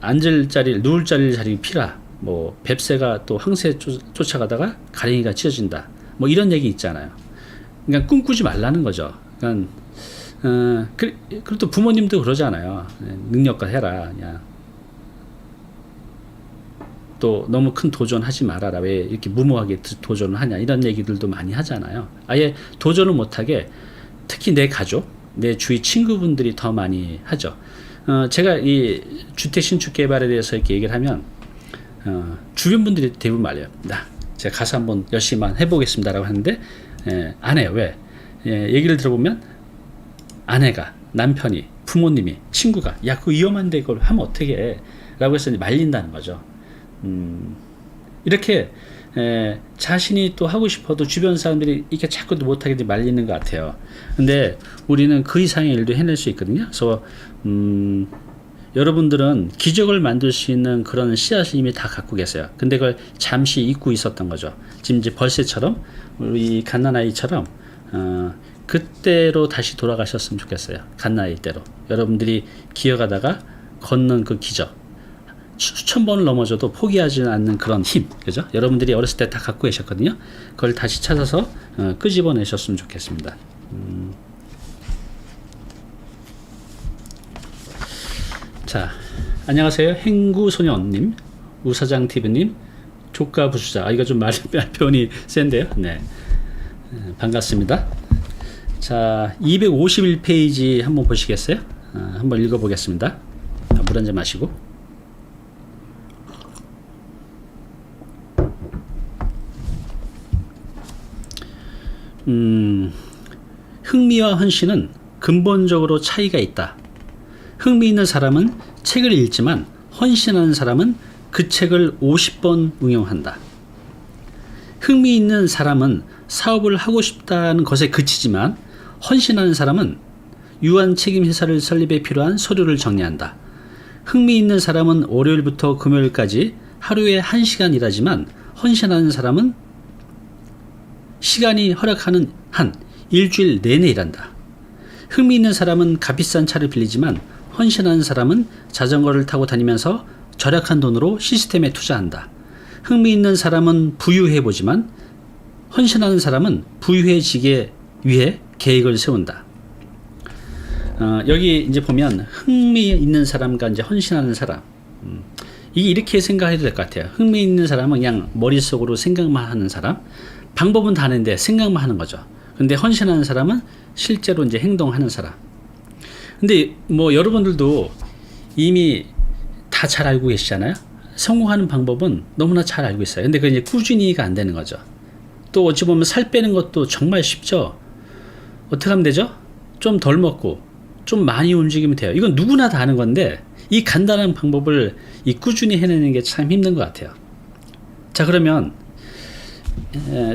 앉을 자리, 누울 자리 피라. 뭐 뱁새가 또 황새 쫓아가다가 가랭이가 찢어진다. 뭐 이런 얘기 있잖아요. 그러니까 꿈꾸지 말라는 거죠. 그러니까 그리고 또 부모님도 그러잖아요. 능력껏 해라. 그냥 또 너무 큰 도전하지 말아라. 왜 이렇게 무모하게 도전을 하냐. 이런 얘기들도 많이 하잖아요. 아예 도전을 못하게 특히 내 가족, 내 주위 친구분들이 더 많이 하죠. 제가 이 주택 신축 개발에 대해서 이렇게 얘기를 하면 주변 분들이 대부분 말해요. 제가 가서 한번 열심히 해보겠습니다라고 하는데 안 해요. 왜? 얘기를 들어보면 아내가, 남편이, 부모님이, 친구가 야 그거 위험한데 이걸 하면 어떻게 해? 라고 해서 이제 말린다는 거죠. 이렇게 자신이 또 하고 싶어도 주변 사람들이 이렇게 자꾸 못하게 말리는 것 같아요. 근데 우리는 그 이상의 일도 해낼 수 있거든요. 그래서 여러분들은 기적을 만들 수 있는 그런 씨앗을 이미 다 갖고 계세요. 근데 그걸 잠시 잊고 있었던 거죠. 지금 이제 벌새처럼 우리 갓난아이처럼 그때로 다시 돌아가셨으면 좋겠어요. 갓난아이 때로 여러분들이 기어가다가 걷는 그 기적, 수천 번을 넘어져도 포기하지 않는 그런 힘, 그죠? 여러분들이 어렸을 때 다 갖고 계셨거든요. 그걸 다시 찾아서 끄집어내셨으면 좋겠습니다. 자, 안녕하세요. 행구소년님, 우사장TV님, 조카부수자. 이거 좀 표현이 센데요. 네, 반갑습니다. 자, 251페이지 한번 보시겠어요? 한번 읽어보겠습니다. 물 한 잔 마시고. 흥미와 헌신은 근본적으로 차이가 있다. 흥미 있는 사람은 책을 읽지만 헌신하는 사람은 그 책을 50번 응용한다. 흥미 있는 사람은 사업을 하고 싶다는 것에 그치지만 헌신하는 사람은 유한 책임 회사를 설립에 필요한 서류를 정리한다. 흥미 있는 사람은 월요일부터 금요일까지 하루에 1시간 일하지만 헌신하는 사람은 시간이 허락하는 한 일주일 내내 일한다. 흥미 있는 사람은 값비싼 차를 빌리지만 헌신하는 사람은 자전거를 타고 다니면서 절약한 돈으로 시스템에 투자한다. 흥미 있는 사람은 부유해보지만 헌신하는 사람은 부유해지기 위해 계획을 세운다. 여기 이제 보면 흥미 있는 사람과 이제 헌신하는 사람, 이게 이렇게 생각해도 될 것 같아요. 흥미 있는 사람은 그냥 머릿속으로 생각만 하는 사람, 방법은 다 아는데 생각만 하는 거죠. 근데 헌신하는 사람은 실제로 이제 행동하는 사람. 근데 뭐 여러분들도 이미 다 잘 알고 계시잖아요. 성공하는 방법은 너무나 잘 알고 있어요. 근데 그게 이제 꾸준히가 안 되는 거죠. 또 어찌 보면 살 빼는 것도 정말 쉽죠. 어떻게 하면 되죠? 좀 덜 먹고 좀 많이 움직이면 돼요. 이건 누구나 다 아는 건데 이 간단한 방법을 이 꾸준히 해내는 게 참 힘든 것 같아요. 자, 그러면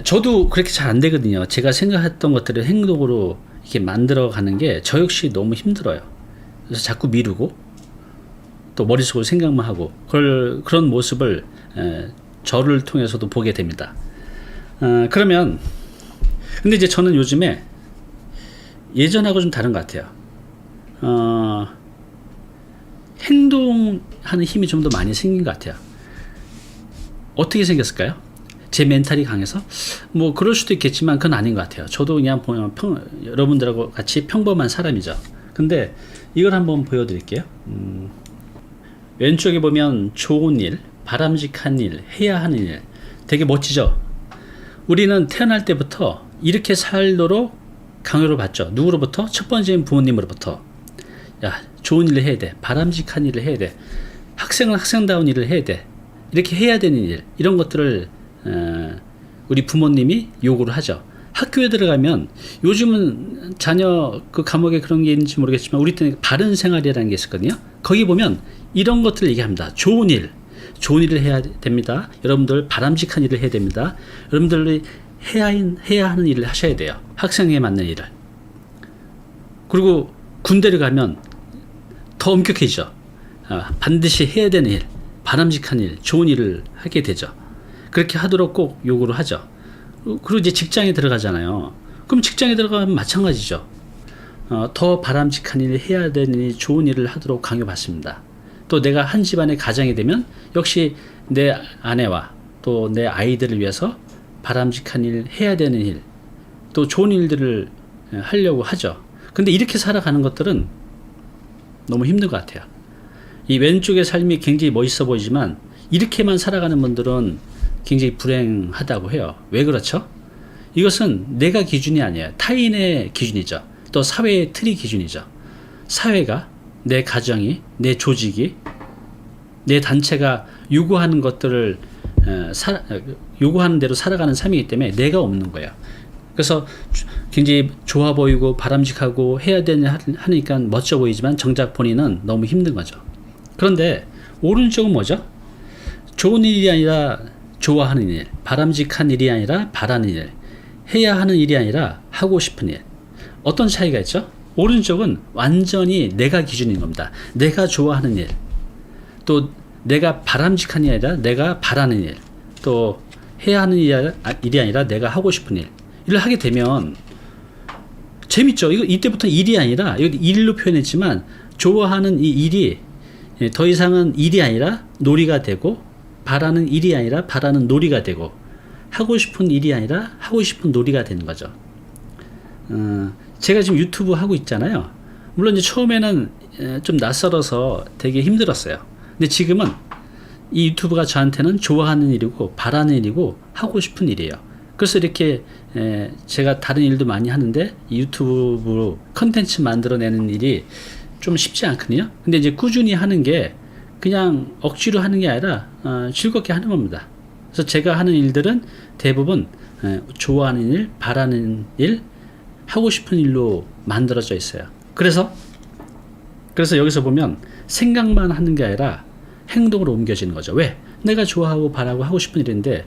저도 그렇게 잘 안 되거든요. 제가 생각했던 것들을 행동으로 이렇게 만들어가는 게 저 역시 너무 힘들어요. 그래서 자꾸 미루고 또 머릿속으로 생각만 하고 그런 모습을 저를 통해서도 보게 됩니다. 그러면 근데 이제 저는 요즘에 예전하고 좀 다른 것 같아요. 행동하는 힘이 좀 더 많이 생긴 것 같아요. 어떻게 생겼을까요? 제 멘탈이 강해서? 뭐 그럴 수도 있겠지만 그건 아닌 것 같아요. 저도 그냥 보면 여러분들하고 같이 평범한 사람이죠. 근데 이걸 한번 보여드릴게요. 왼쪽에 보면 좋은 일, 바람직한 일, 해야 하는 일, 되게 멋지죠? 우리는 태어날 때부터 이렇게 살도록 강요를 받죠. 누구로부터? 첫 번째는 부모님으로부터. 야, 좋은 일을 해야 돼. 바람직한 일을 해야 돼. 학생은 학생다운 일을 해야 돼. 이렇게 해야 되는 일, 이런 것들을 우리 부모님이 요구를 하죠. 학교에 들어가면 요즘은 자녀 그 과목에 그런 게 있는지 모르겠지만 우리 때는 바른 생활이라는 게 있었거든요. 거기 보면 이런 것들을 얘기합니다. 좋은 일을 해야 됩니다. 여러분들 바람직한 일을 해야 됩니다. 여러분들이 해야 하는 일을 하셔야 돼요. 학생에 맞는 일을. 그리고 군대를 가면 더 엄격해지죠. 반드시 해야 되는 일, 바람직한 일, 좋은 일을 하게 되죠. 그렇게 하도록 꼭 요구를 하죠. 그리고 이제 직장에 들어가잖아요. 그럼 직장에 들어가면 마찬가지죠. 더 바람직한 일을 해야 되는 일, 좋은 일을 하도록 강요받습니다. 또 내가 한 집안의 가장이 되면 역시 내 아내와 또 내 아이들을 위해서 바람직한 일, 해야 되는 일, 또 좋은 일들을 하려고 하죠. 근데 이렇게 살아가는 것들은 너무 힘든 것 같아요. 이 왼쪽의 삶이 굉장히 멋있어 보이지만 이렇게만 살아가는 분들은 굉장히 불행하다고 해요. 왜 그렇죠? 이것은 내가 기준이 아니에요. 타인의 기준이죠. 또 사회의 틀이 기준이죠. 사회가, 내 가정이, 내 조직이, 내 단체가 요구하는 것들을 요구하는 대로 살아가는 삶이기 때문에 내가 없는 거예요. 그래서 굉장히 좋아 보이고 바람직하고 해야 되냐 하니까 멋져 보이지만 정작 본인은 너무 힘든 거죠. 그런데 오른쪽은 뭐죠? 좋은 일이 아니라 좋아하는 일, 바람직한 일이 아니라 바라는 일, 해야 하는 일이 아니라 하고 싶은 일. 어떤 차이가 있죠? 오른쪽은 완전히 내가 기준인 겁니다. 내가 좋아하는 일, 또 내가 바람직한 일이 아니라 내가 바라는 일, 또 해야 하는 일이 아니라 내가 하고 싶은 일. 일을 하게 되면 재밌죠. 이때부터 일이 아니라, 여기 일로 표현했지만 좋아하는 이 일이 더 이상은 일이 아니라 놀이가 되고, 바라는 일이 아니라 바라는 놀이가 되고, 하고 싶은 일이 아니라 하고 싶은 놀이가 되는 거죠. 제가 지금 유튜브 하고 있잖아요. 물론 이제 처음에는 좀 낯설어서 되게 힘들었어요. 근데 지금은 이 유튜브가 저한테는 좋아하는 일이고 바라는 일이고 하고 싶은 일이에요. 그래서 이렇게 제가 다른 일도 많이 하는데 이 유튜브로 컨텐츠 만들어내는 일이 좀 쉽지 않거든요. 근데 이제 꾸준히 하는 게 그냥 억지로 하는 게 아니라 즐겁게 하는 겁니다. 그래서 제가 하는 일들은 대부분 좋아하는 일, 바라는 일, 하고 싶은 일로 만들어져 있어요. 그래서 여기서 보면 생각만 하는 게 아니라 행동으로 옮겨지는 거죠. 왜? 내가 좋아하고 바라고 하고 싶은 일인데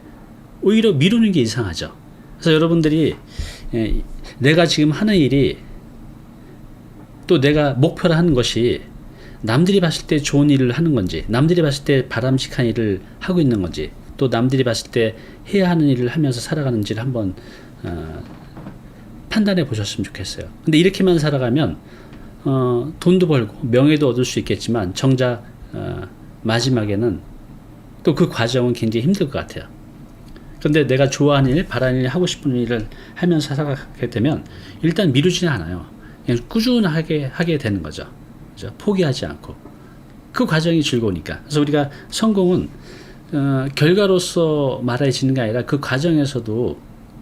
오히려 미루는 게 이상하죠. 그래서 여러분들이 내가 지금 하는 일이, 또 내가 목표로 하는 것이 남들이 봤을 때 좋은 일을 하는 건지, 남들이 봤을 때 바람직한 일을 하고 있는 건지, 또 남들이 봤을 때 해야 하는 일을 하면서 살아가는지를 한번 판단해 보셨으면 좋겠어요. 근데 이렇게만 살아가면 돈도 벌고 명예도 얻을 수 있겠지만 정작 마지막에는 또 그 과정은 굉장히 힘들 것 같아요. 그런데 내가 좋아하는 일, 바라는 일, 하고 싶은 일을 하면서 살아가게 되면 일단 미루지는 않아요. 그냥 꾸준하게 하게 되는 거죠. 그죠? 포기하지 않고. 그 과정이 즐거우니까. 그래서 우리가 성공은 결과로서 말해지는 게 아니라 그 과정에서도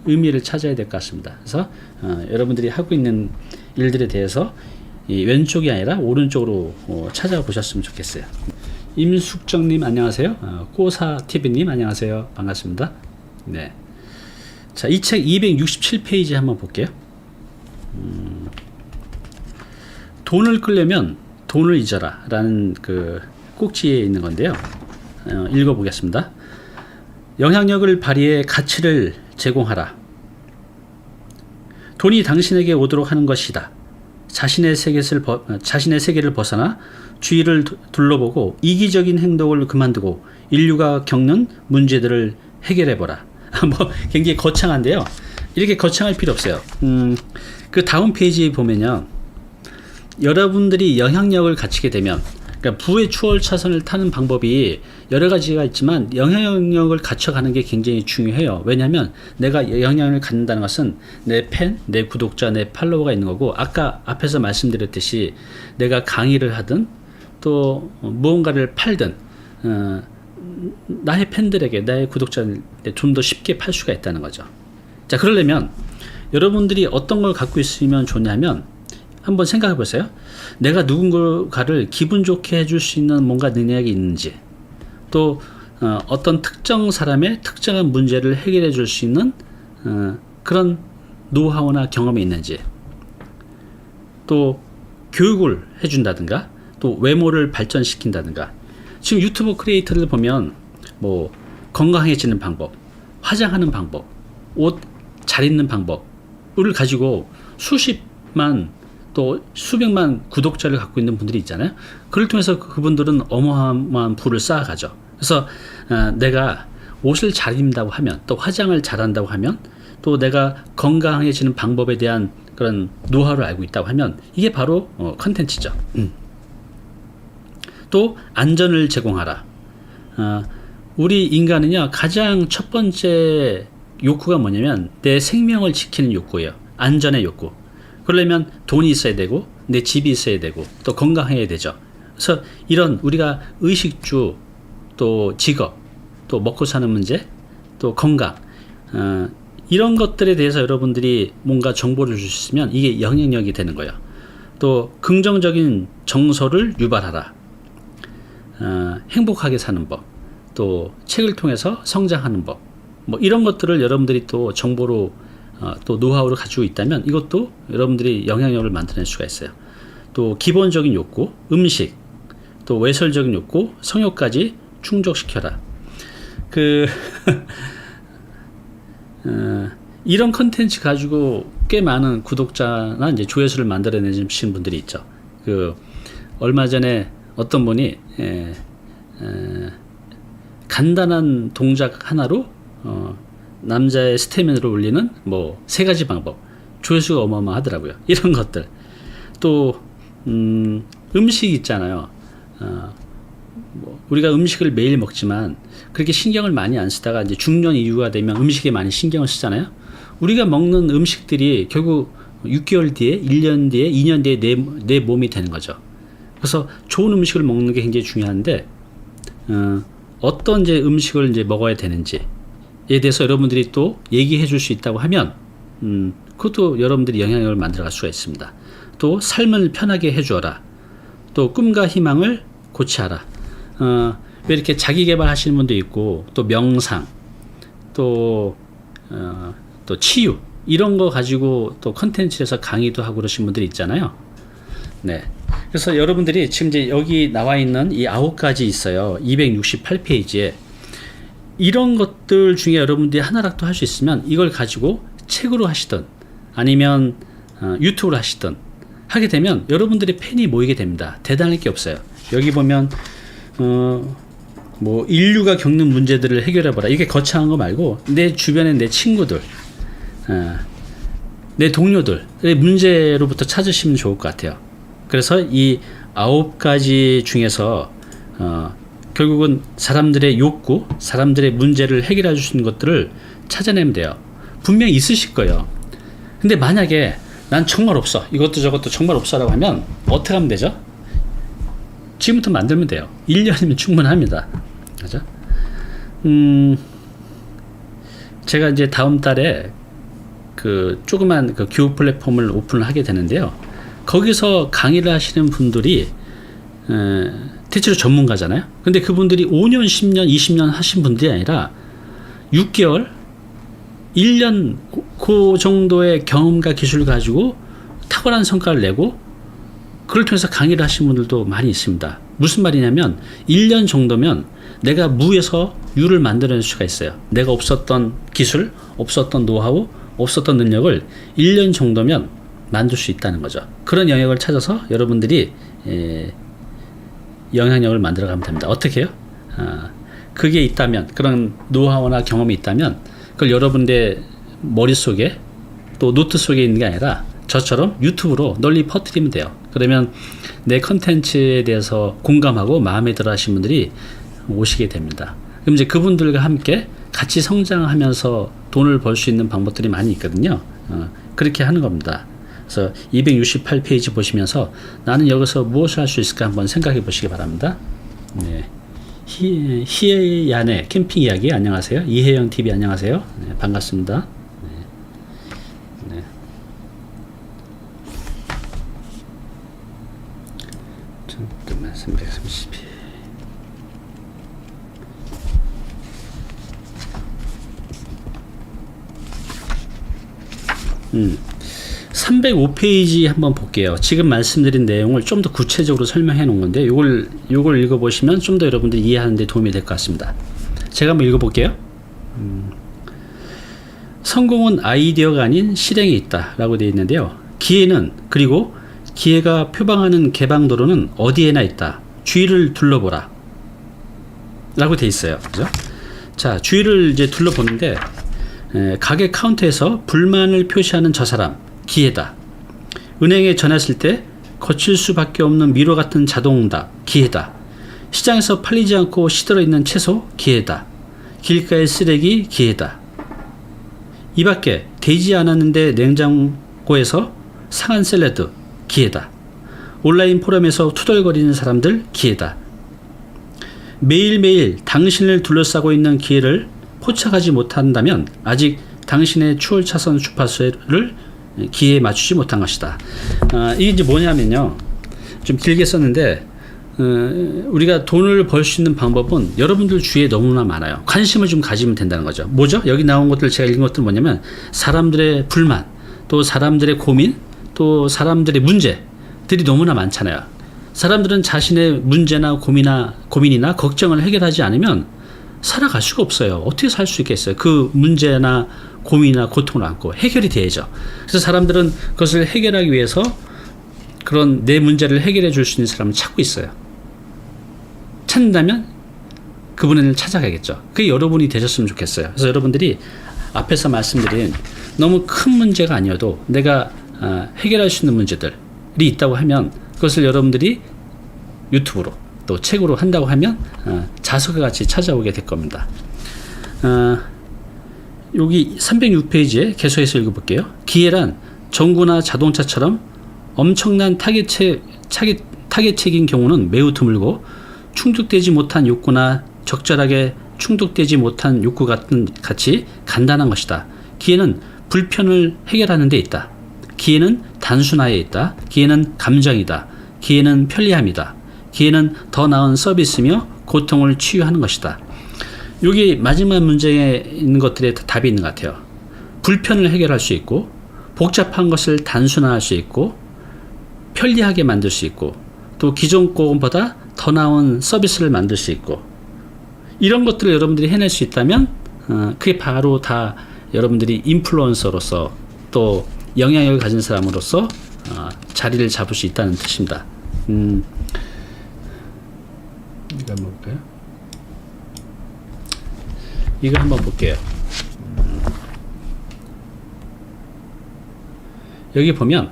의미를 찾아야 될 것 같습니다. 그래서 여러분들이 하고 있는 일들에 대해서 이 왼쪽이 아니라 오른쪽으로 찾아보셨으면 좋겠어요. 임숙정님 안녕하세요. 꼬사TV님 안녕하세요. 반갑습니다. 네. 자, 이 책 267페이지 한번 볼게요. 돈을 끌려면 돈을 잊어라 라는 그 꼭지에 있는 건데요. 읽어보겠습니다. 영향력을 발휘해 가치를 제공하라. 돈이 당신에게 오도록 하는 것이다. 자신의 세계를 벗어나 주위를 둘러보고 이기적인 행동을 그만두고 인류가 겪는 문제들을 해결해보라. 뭐 굉장히 거창한데요. 이렇게 거창할 필요 없어요. 그 다음 페이지에 보면요, 여러분들이 영향력을 갖추게 되면, 그러니까 부의 추월 차선을 타는 방법이 여러 가지가 있지만 영향력을 갖춰가는 게 굉장히 중요해요. 왜냐하면 내가 영향력을 갖는다는 것은 내 팬, 내 구독자, 내 팔로워가 있는 거고, 아까 앞에서 말씀드렸듯이 내가 강의를 하든 또 무언가를 팔든 나의 팬들에게, 나의 구독자들에게 좀 더 쉽게 팔 수가 있다는 거죠. 자, 그러려면 여러분들이 어떤 걸 갖고 있으면 좋냐면 한번 생각해 보세요. 내가 누군가를 기분 좋게 해줄 수 있는 뭔가 능력이 있는지, 또 어떤 특정 사람의 특정한 문제를 해결해 줄 수 있는 그런 노하우나 경험이 있는지, 또 교육을 해준다든가, 또 외모를 발전시킨다든가. 지금 유튜브 크리에이터들 보면 뭐 건강해지는 방법, 화장하는 방법, 옷 잘 입는 방법을 가지고 수십만 또 수백만 구독자를 갖고 있는 분들이 있잖아요. 그걸 통해서 그분들은 어마어마한 부를 쌓아가죠. 그래서 내가 옷을 잘 입는다고 하면, 또 화장을 잘한다고 하면, 또 내가 건강해지는 방법에 대한 그런 노하우를 알고 있다고 하면 이게 바로 컨텐츠죠. 또 안전을 제공하라. 우리 인간은요, 가장 첫 번째 욕구가 뭐냐면 내 생명을 지키는 욕구예요. 안전의 욕구. 그러려면 돈이 있어야 되고, 내 집이 있어야 되고, 또 건강해야 되죠. 그래서 이런 우리가 의식주, 또 직업, 또 먹고 사는 문제, 또 건강, 이런 것들에 대해서 여러분들이 뭔가 정보를 줄 수 있으면 이게 영향력이 되는 거예요. 또 긍정적인 정서를 유발하라. 행복하게 사는 법, 또 책을 통해서 성장하는 법, 뭐 이런 것들을 여러분들이 또 정보로 또 노하우를 가지고 있다면 이것도 여러분들이 영향력을 만들어낼 수가 있어요. 또 기본적인 욕구, 음식, 또 외설적인 욕구, 성욕까지 충족시켜라. 이런 컨텐츠 가지고 꽤 많은 구독자나 이제 조회수를 만들어내신 분들이 있죠. 얼마 전에 어떤 분이 간단한 동작 하나로 남자의 스태미나를 올리는 뭐 3가지 방법, 조회수가 어마어마하더라고요. 이런 것들. 또 음식 있잖아요. 우리가 음식을 매일 먹지만 그렇게 신경을 많이 안 쓰다가 이제 중년 이후가 되면 음식에 많이 신경을 쓰잖아요. 우리가 먹는 음식들이 결국 6개월 뒤에, 1년 뒤에, 2년 뒤에 내 몸이 되는 거죠. 그래서 좋은 음식을 먹는 게 굉장히 중요한데 어떤 이제 음식을 이제 먹어야 되는지에 대해서 여러분들이 또 얘기해 줄 수 있다고 하면 그것도 여러분들이 영향력을 만들어 갈 수가 있습니다. 또 삶을 편하게 해주어라. 또 꿈과 희망을 고치하라. 왜 이렇게 자기 개발하시는 분도 있고, 또 명상, 또 치유, 이런 거 가지고 또 컨텐츠에서 강의도 하고 그러신 분들이 있잖아요. 네. 그래서 여러분들이 지금 이제 여기 나와 있는 이 9가지 있어요. 268페이지에. 이런 것들 중에 여러분들이 하나라도 할 수 있으면 이걸 가지고 책으로 하시든 아니면 유튜브로 하시든 하게 되면 여러분들의 팬이 모이게 됩니다. 대단할 게 없어요. 여기 보면 뭐 인류가 겪는 문제들을 해결해봐라. 이게 거창한 거 말고 내 주변에 내 친구들, 내 동료들의 문제로부터 찾으시면 좋을 것 같아요. 그래서 이 9가지 중에서 결국은 사람들의 욕구, 사람들의 문제를 해결해 주시는 것들을 찾아내면 돼요. 분명히 있으실 거예요. 근데 만약에 난 정말 없어, 이것도 저것도 정말 없어 라고 하면 어떻게 하면 되죠? 지금부터 만들면 돼요. 1년이면 충분합니다. 그죠? 제가 이제 다음 달에 조그만 교육 플랫폼을 오픈을 하게 되는데요. 거기서 강의를 하시는 분들이 대체로 전문가잖아요. 근데 그분들이 5년, 10년, 20년 하신 분들이 아니라 6개월, 1년 그 정도의 경험과 기술을 가지고 탁월한 성과를 내고 그걸 통해서 강의를 하신 분들도 많이 있습니다. 무슨 말이냐면 1년 정도면 내가 무에서 유를 만들어낼 수가 있어요. 내가 없었던 기술, 없었던 노하우, 없었던 능력을 1년 정도면 만들 수 있다는 거죠. 그런 영역을 찾아서 여러분들이 영향력을 만들어 가면 됩니다. 어떻게 해요? 그게 있다면, 그런 노하우나 경험이 있다면 그걸 여러분의 머릿속에 또 노트 속에 있는 게 아니라 저처럼 유튜브로 널리 퍼뜨리면 돼요. 그러면 내 컨텐츠에 대해서 공감하고 마음에 들어 하신 분들이 오시게 됩니다. 그럼 이제 그분들과 함께 같이 성장하면서 돈을 벌 수 있는 방법들이 많이 있거든요. 그렇게 하는 겁니다. 그래서 268페이지 보시면서 나는 여기서 무엇을 할 수 있을까 한번 생각해 보시기 바랍니다. 네. 희애얀의 캠핑 이야기 안녕하세요. 이혜영 TV 안녕하세요. 네, 반갑습니다. 네. 네. 잠깐만 330. 305페이지 한번 볼게요. 지금 말씀드린 내용을 좀 더 구체적으로 설명해 놓은 건데 요걸 읽어보시면 좀 더 여러분들이 이해하는 데 도움이 될 것 같습니다. 제가 한번 읽어볼게요. 성공은 아이디어가 아닌 실행에 있다 라고 되어 있는데요. 기회는, 그리고 기회가 표방하는 개방도로는 어디에나 있다. 주위를 둘러보라 라고 되어 있어요. 그죠? 자, 주위를 이제 둘러보는데 가게 카운터에서 불만을 표시하는 저 사람, 기회다. 은행에 전화했을 때 거칠 수밖에 없는 미로 같은 자동응답, 기회다. 시장에서 팔리지 않고 시들어 있는 채소, 기회다. 길가의 쓰레기, 기회다. 이 밖에 되지 않았는데 냉장고에서 상한 샐러드, 기회다. 온라인 포럼에서 투덜거리는 사람들, 기회다. 매일매일 당신을 둘러싸고 있는 기회를 포착하지 못한다면 아직 당신의 추월차선 주파수를 기회에 맞추지 못한 것이다. 이게 이제 뭐냐면요. 좀 길게 썼는데 우리가 돈을 벌 수 있는 방법은 여러분들 주위에 너무나 많아요. 관심을 좀 가지면 된다는 거죠. 뭐죠? 여기 나온 것들, 제가 읽은 것들 뭐냐면 사람들의 불만, 또 사람들의 고민, 또 사람들의 문제들이 너무나 많잖아요. 사람들은 자신의 문제나 고민이나 걱정을 해결하지 않으면 살아갈 수가 없어요. 어떻게 살 수 있겠어요? 그 문제나 고민이나 고통을 안고 해결이 돼야죠. 그래서 사람들은 그것을 해결하기 위해서 그런 내 문제를 해결해 줄 수 있는 사람을 찾고 있어요. 찾는다면 그분을 찾아가겠죠. 그게 여러분이 되셨으면 좋겠어요. 그래서 여러분들이 앞에서 말씀드린 너무 큰 문제가 아니어도 내가 해결할 수 있는 문제들이 있다고 하면 그것을 여러분들이 유튜브로 또 책으로 한다고 하면 자석과 같이 찾아오게 될 겁니다. 여기 306페이지에 계속해서 읽어볼게요. 기회란 전구나 자동차처럼 엄청난 타겟책인 경우는 매우 드물고 충족되지 못한 욕구나 적절하게 충족되지 못한 욕구 같이 간단한 것이다. 기회는 불편을 해결하는 데 있다. 기회는 단순화에 있다. 기회는 감정이다. 기회는 편리함이다. 기회는 더 나은 서비스며 고통을 치유하는 것이다. 여기 마지막 문제에 있는 것들에 답이 있는 것 같아요. 불편을 해결할 수 있고 복잡한 것을 단순화할 수 있고 편리하게 만들 수 있고 또 기존 것보다 더 나은 서비스를 만들 수 있고 이런 것들을 여러분들이 해낼 수 있다면 그게 바로 다 여러분들이 인플루언서로서 또 영향력을 가진 사람으로서 자리를 잡을 수 있다는 뜻입니다. 이거 한번 볼까요? 이거 한번 볼게요. 여기 보면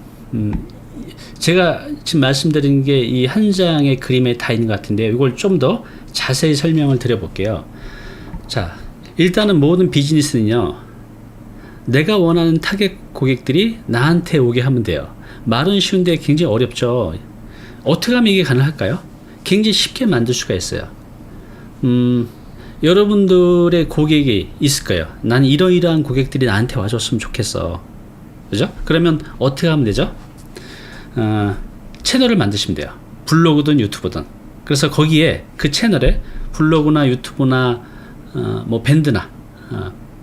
제가 지금 말씀드린 게 이 한 장의 그림에 다 있는 것 같은데 이걸 좀 더 자세히 설명을 드려볼게요. 자, 일단은 모든 비즈니스는요, 내가 원하는 타겟 고객들이 나한테 오게 하면 돼요. 말은 쉬운데 굉장히 어렵죠. 어떻게 하면 이게 가능할까요? 굉장히 쉽게 만들 수가 있어요. 여러분들의 고객이 있을 거예요. 난 이러이러한 고객들이 나한테 와줬으면 좋겠어. 그죠? 그러면 어떻게 하면 되죠? 채널을 만드시면 돼요. 블로그든 유튜브든. 그래서 거기에 그 채널에 블로그나 유튜브나 뭐 밴드나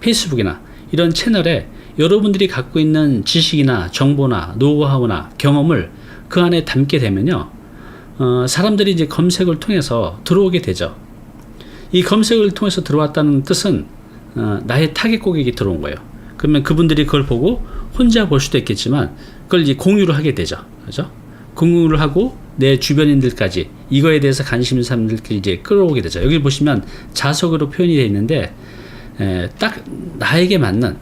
페이스북이나 이런 채널에 여러분들이 갖고 있는 지식이나 정보나 노하우나 경험을 그 안에 담게 되면요, 사람들이 이제 검색을 통해서 들어오게 되죠. 이 검색을 통해서 들어왔다는 뜻은 나의 타겟 고객이 들어온 거예요. 그러면 그분들이 그걸 보고 혼자 볼 수도 있겠지만 그걸 이제 공유를 하게 되죠. 그죠? 공유를 하고 내 주변인들까지 이거에 대해서 관심 있는 사람들끼리 이제 끌어오게 되죠. 여기 보시면 자석으로 표현이 되어 있는데 딱 나에게 맞는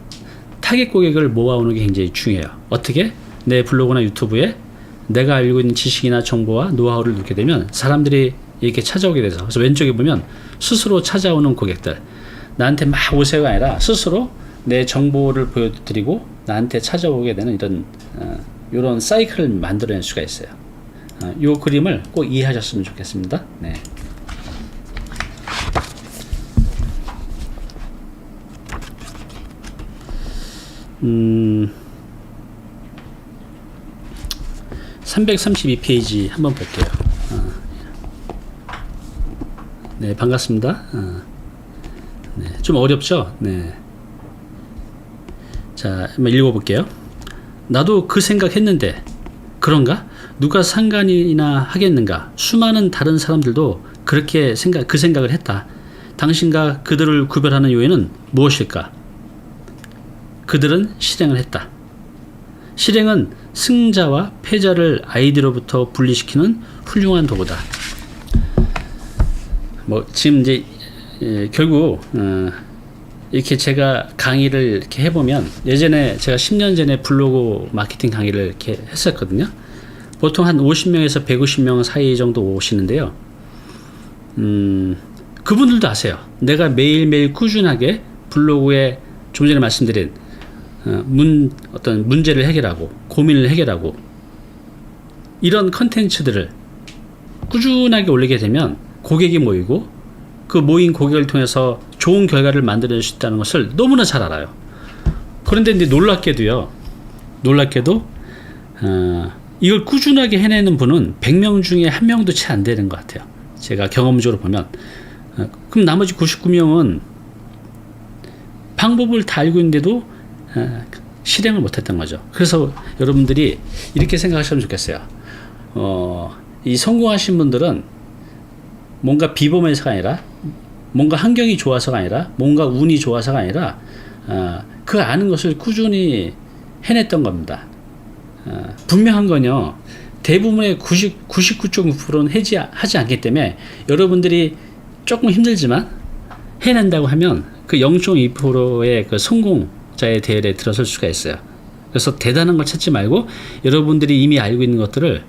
타겟 고객을 모아오는 게 굉장히 중요해요. 어떻게? 내 블로그나 유튜브에 내가 알고 있는 지식이나 정보와 노하우를 넣게 되면 사람들이 이렇게 찾아오게 돼서, 그래서 왼쪽에 보면 스스로 찾아오는 고객들, 나한테 막 오세요가 아니라 스스로 내 정보를 보여드리고 나한테 찾아오게 되는 이런 사이클을 만들어낼 수가 있어요. 이 그림을 꼭 이해하셨으면 좋겠습니다. 네. 음, 332페이지 한번 볼게요. 네, 반갑습니다. 네, 좀 어렵죠? 네. 자, 한번 읽어볼게요. 나도 그 생각했는데 그런가? 누가 상관이나 하겠는가? 수많은 다른 사람들도 그렇게 그 생각을 했다. 당신과 그들을 구별하는 요인은 무엇일까? 그들은 실행을 했다. 실행은 승자와 패자를 아이디로부터 분리시키는 훌륭한 도구다. 뭐 지금 이제 결국 이렇게 제가 강의를 이렇게 해보면, 예전에 제가 10년 전에 블로그 마케팅 강의를 이렇게 했었거든요. 보통 한 50명에서 150명 사이 정도 오시는데요. 그분들도 아세요. 내가 매일매일 꾸준하게 블로그에 좀 전에 말씀드린 어떤 문제를 해결하고 고민을 해결하고 이런 컨텐츠들을 꾸준하게 올리게 되면 고객이 모이고 그 모인 고객을 통해서 좋은 결과를 만들어낼 수 있다는 것을 너무나 잘 알아요. 그런데 이제 놀랍게도 이걸 꾸준하게 해내는 분은 100명 중에 1명도 채 안 되는 것 같아요. 제가 경험적으로 보면. 그럼 나머지 99명은 방법을 다 알고 있는데도 실행을 못했던 거죠. 그래서 여러분들이 이렇게 생각하시면 좋겠어요. 이 성공하신 분들은 뭔가 비범해서가 아니라, 뭔가 환경이 좋아서가 아니라, 뭔가 운이 좋아서가 아니라 그 아는 것을 꾸준히 해냈던 겁니다. 분명한 건요, 대부분의 99.9%는 하지 않기 때문에 여러분들이 조금 힘들지만 해낸다고 하면 그 0.2%의 그 성공자의 대열에 들어설 수가 있어요. 그래서 대단한 걸 찾지 말고 여러분들이 이미 알고 있는 것들을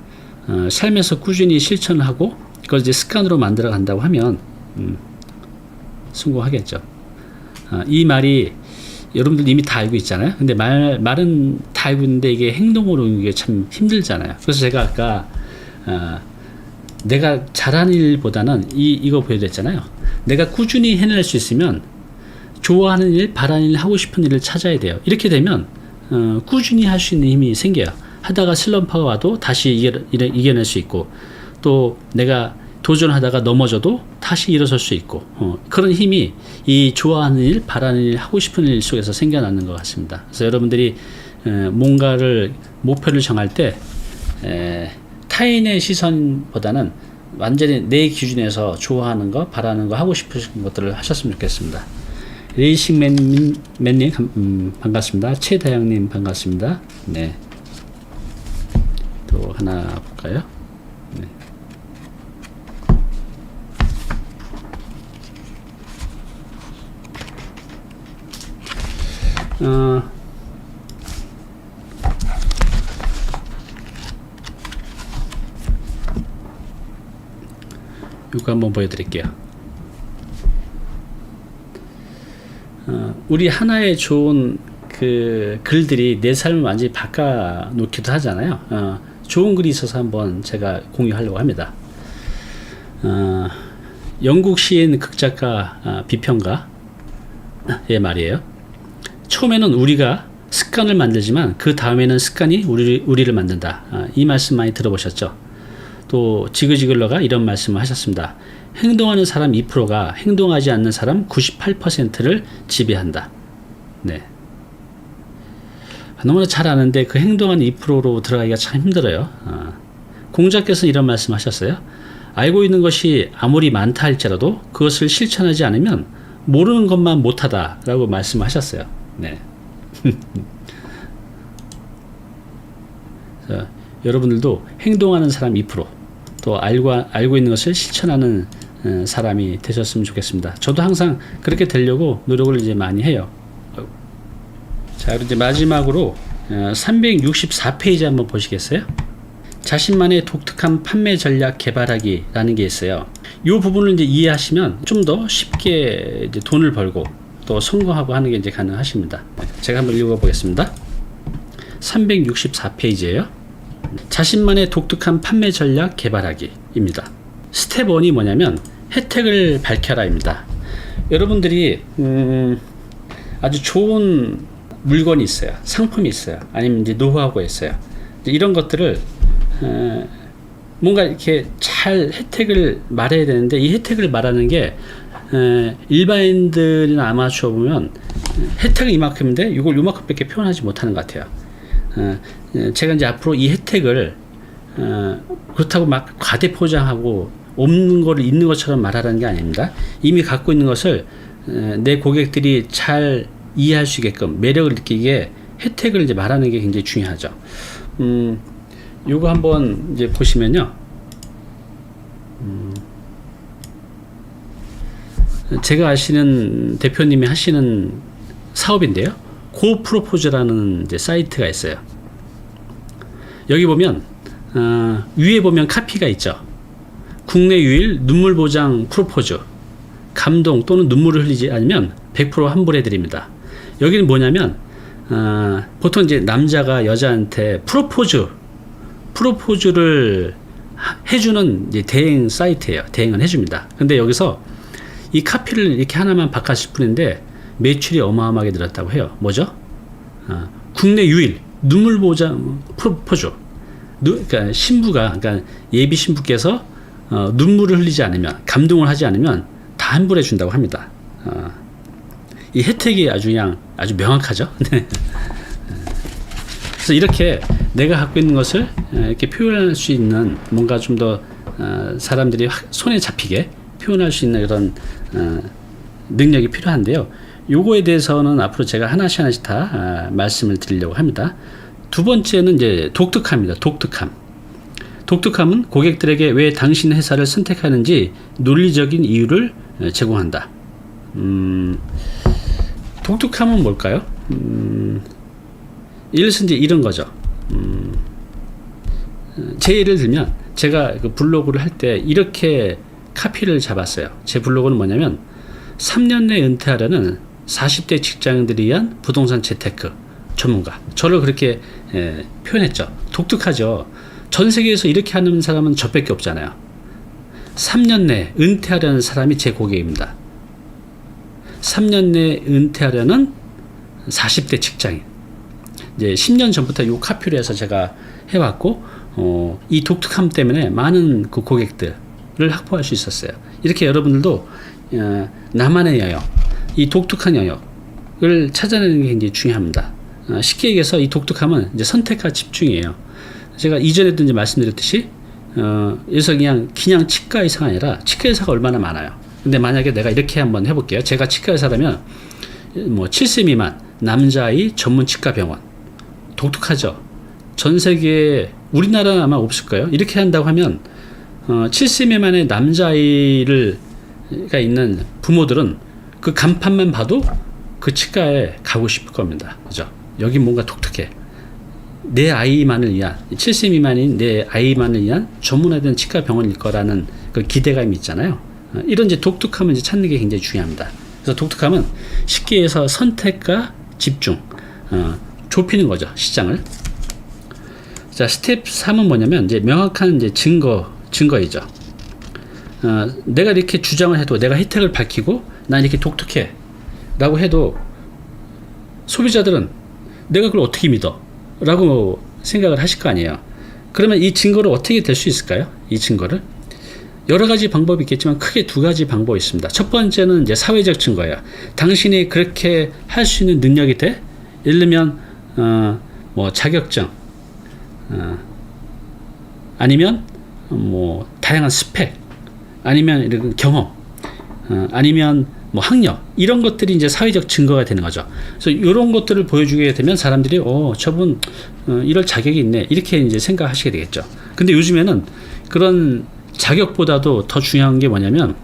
삶에서 꾸준히 실천을 하고 그걸 이제 습관으로 만들어 간다고 하면 성공하겠죠. 이 말이 여러분들 이미 다 알고 있잖아요. 근데 말은 다 알고 있는데 이게 행동으로 옮기기 참 힘들잖아요. 그래서 제가 아까 내가 잘하는 일보다는 이거 보여드렸잖아요. 내가 꾸준히 해낼 수 있으면 좋아하는 일, 바라는 일, 하고 싶은 일을 찾아야 돼요. 이렇게 되면 꾸준히 할 수 있는 힘이 생겨요. 하다가 슬럼프가 와도 다시 이겨낼 수 있고, 또 내가 도전하다가 넘어져도 다시 일어설 수 있고, 그런 힘이 이 좋아하는 일, 바라는 일, 하고 싶은 일 속에서 생겨나는 것 같습니다. 그래서 여러분들이 뭔가를 목표를 정할 때 타인의 시선보다는 완전히 내 기준에서 좋아하는 거, 바라는 거, 하고 싶으신 것들을 하셨으면 좋겠습니다. 레이싱맨님 반갑습니다. 최다영님 반갑습니다. 네. 또 하나 볼까요? 네. 이거 한번 보여드릴게요. 우리 하나의 좋은 그 글들이 내 삶을 완전히 바꿔 놓기도 하잖아요. 좋은 글이 있어서 한번 제가 공유하려고 합니다. 영국 시인, 극작가, 비평가의 말이에요. 처음에는 우리가 습관을 만들지만 그 다음에는 습관이 우리를 만든다. 이 말씀 많이 들어보셨죠? 또 지그지글러가 이런 말씀을 하셨습니다. 행동하는 사람 2%가 행동하지 않는 사람 98%를 지배한다. 네. 너무나 잘 아는데 그 행동하는 2%로 들어가기가 참 힘들어요. 공자께서는 이런 말씀 하셨어요. 알고 있는 것이 아무리 많다 할지라도 그것을 실천하지 않으면 모르는 것만 못하다 라고 말씀하셨어요. 네. 여러분들도 행동하는 사람 2%, 또 알고 있는 것을 실천하는 사람이 되셨으면 좋겠습니다. 저도 항상 그렇게 되려고 노력을 이제 많이 해요. 자, 그럼 이제 마지막으로 364페이지 한번 보시겠어요? 자신만의 독특한 판매 전략 개발하기라는 게 있어요. 이 부분을 이제 이해하시면 좀 더 쉽게 이제 돈을 벌고 또 성공하고 하는 게 이제 가능하십니다. 제가 한번 읽어보겠습니다. 364페이지예요. 자신만의 독특한 판매 전략 개발하기입니다. 스텝 1이 뭐냐면 혜택을 밝혀라입니다. 여러분들이 아주 좋은 물건이 있어요. 상품이 있어요. 아니면 이제 노하우가 있어요. 이런 것들을 뭔가 이렇게 잘 혜택을 말해야 되는데, 이 혜택을 말하는 게 일반인들이나 아마추어 보면 혜택은 이만큼인데 이걸 요만큼밖에 표현하지 못하는 것 같아요. 제가 이제 앞으로 이 혜택을 그렇다고 막 과대 포장하고 없는 거를 있는 것처럼 말하라는 게 아닙니다. 이미 갖고 있는 것을 내 고객들이 잘 이해할 수 있게끔 매력을 느끼게 혜택을 이제 말하는 게 굉장히 중요하죠. 요거 한번 이제 보시면요. 제가 아시는 대표님이 하시는 사업인데요. 고프로포즈라는 이제 사이트가 있어요. 여기 보면 위에 보면 카피가 있죠. 국내 유일 눈물 보장 프로포즈, 감동 또는 눈물을 흘리지 않으면 100% 환불해 드립니다. 여기는 뭐냐면 보통 이제 남자가 여자한테 프로포즈를 해주는 이제 대행 사이트예요. 대행을 해줍니다. 근데 여기서 이 카피를 이렇게 하나만 바꿨을 뿐인데 매출이 어마어마하게 늘었다고 해요. 뭐죠? 국내 유일 눈물 보장 프로포즈. 그러니까 신부가, 그러니까 예비 신부께서 눈물을 흘리지 않으면, 감동을 하지 않으면 다 환불해 준다고 합니다. 이 혜택이 아주 그냥 아주 명확하죠. 그래서 이렇게 내가 갖고 있는 것을 이렇게 표현할 수 있는, 뭔가 좀 더 사람들이 손에 잡히게 표현할 수 있는 그런 능력이 필요한데요. 요거에 대해서는 앞으로 제가 하나씩 다 말씀을 드리려고 합니다. 두 번째는 이제 독특함입니다. 독특함은 고객들에게 왜 당신 회사를 선택하는지 논리적인 이유를 제공한다. 독특함은 뭘까요? 예를 들어서 이제 이런 거죠. 제 예를 들면 제가 그 블로그를 할 때 이렇게 카피를 잡았어요. 제 블로그는 뭐냐면 3년 내 은퇴하려는 40대 직장인들이 위한 부동산 재테크 전문가. 저를 그렇게 표현했죠. 독특하죠. 전 세계에서 이렇게 하는 사람은 저밖에 없잖아요. 3년 내 은퇴하려는 사람이 제 고객입니다. 3년 내 은퇴하려는 40대 직장인. 이제 10년 전부터 이 카피를 해서 제가 해왔고, 이 독특함 때문에 많은 그 고객들을 확보할 수 있었어요. 이렇게 여러분들도 나만의 영역, 이 독특한 영역을 찾아내는 게 굉장히 중요합니다. 쉽게 얘기해서 이 독특함은 이제 선택과 집중이에요. 제가 이전에도 이제 말씀드렸듯이, 여기서 그냥 치과 의사가 아니라 치과 의사가 얼마나 많아요. 근데 만약에 내가 이렇게 한번 해볼게요. 제가 치과 의사라면 뭐 7세 미만 남자아이 전문 치과 병원. 독특하죠. 전 세계에 우리나라는 아마 없을 거예요. 이렇게 한다고 하면 7세 미만의 남자아이가 있는 부모들은 그 간판만 봐도 그 치과에 가고 싶을 겁니다. 그죠? 여기 뭔가 독특해. 내 아이만을 위한, 7세 미만인 내 아이만을 위한 전문화된 치과 병원일 거라는 그 기대감이 있잖아요. 이런 이제 독특함을 이제 찾는 게 굉장히 중요합니다. 그래서 독특함은 쉽게 해서 선택과 집중, 좁히는 거죠, 시장을. 자, 스텝 3은 뭐냐면 이제 명확한 이제 증거이죠. 내가 이렇게 주장을 해도, 내가 혜택을 밝히고 난 이렇게 독특해 라고 해도 소비자들은 내가 그걸 어떻게 믿어? 라고 생각을 하실 거 아니에요. 그러면 이 증거를 어떻게 될 수 있을까요? 이 증거를 여러 가지 방법이 있겠지만 크게 두 가지 방법이 있습니다. 첫 번째는 이제 사회적 증거예요. 당신이 그렇게 할 수 있는 능력이 돼? 예를 들면 뭐 자격증, 아니면 뭐 다양한 스펙, 아니면 이런 경험, 아니면 뭐 학력, 이런 것들이 이제 사회적 증거가 되는 거죠. 그래서 이런 것들을 보여주게 되면 사람들이 저분 이럴 자격이 있네, 이렇게 이제 생각하시게 되겠죠. 근데 요즘에는 그런 자격보다도 더 중요한 게 뭐냐면,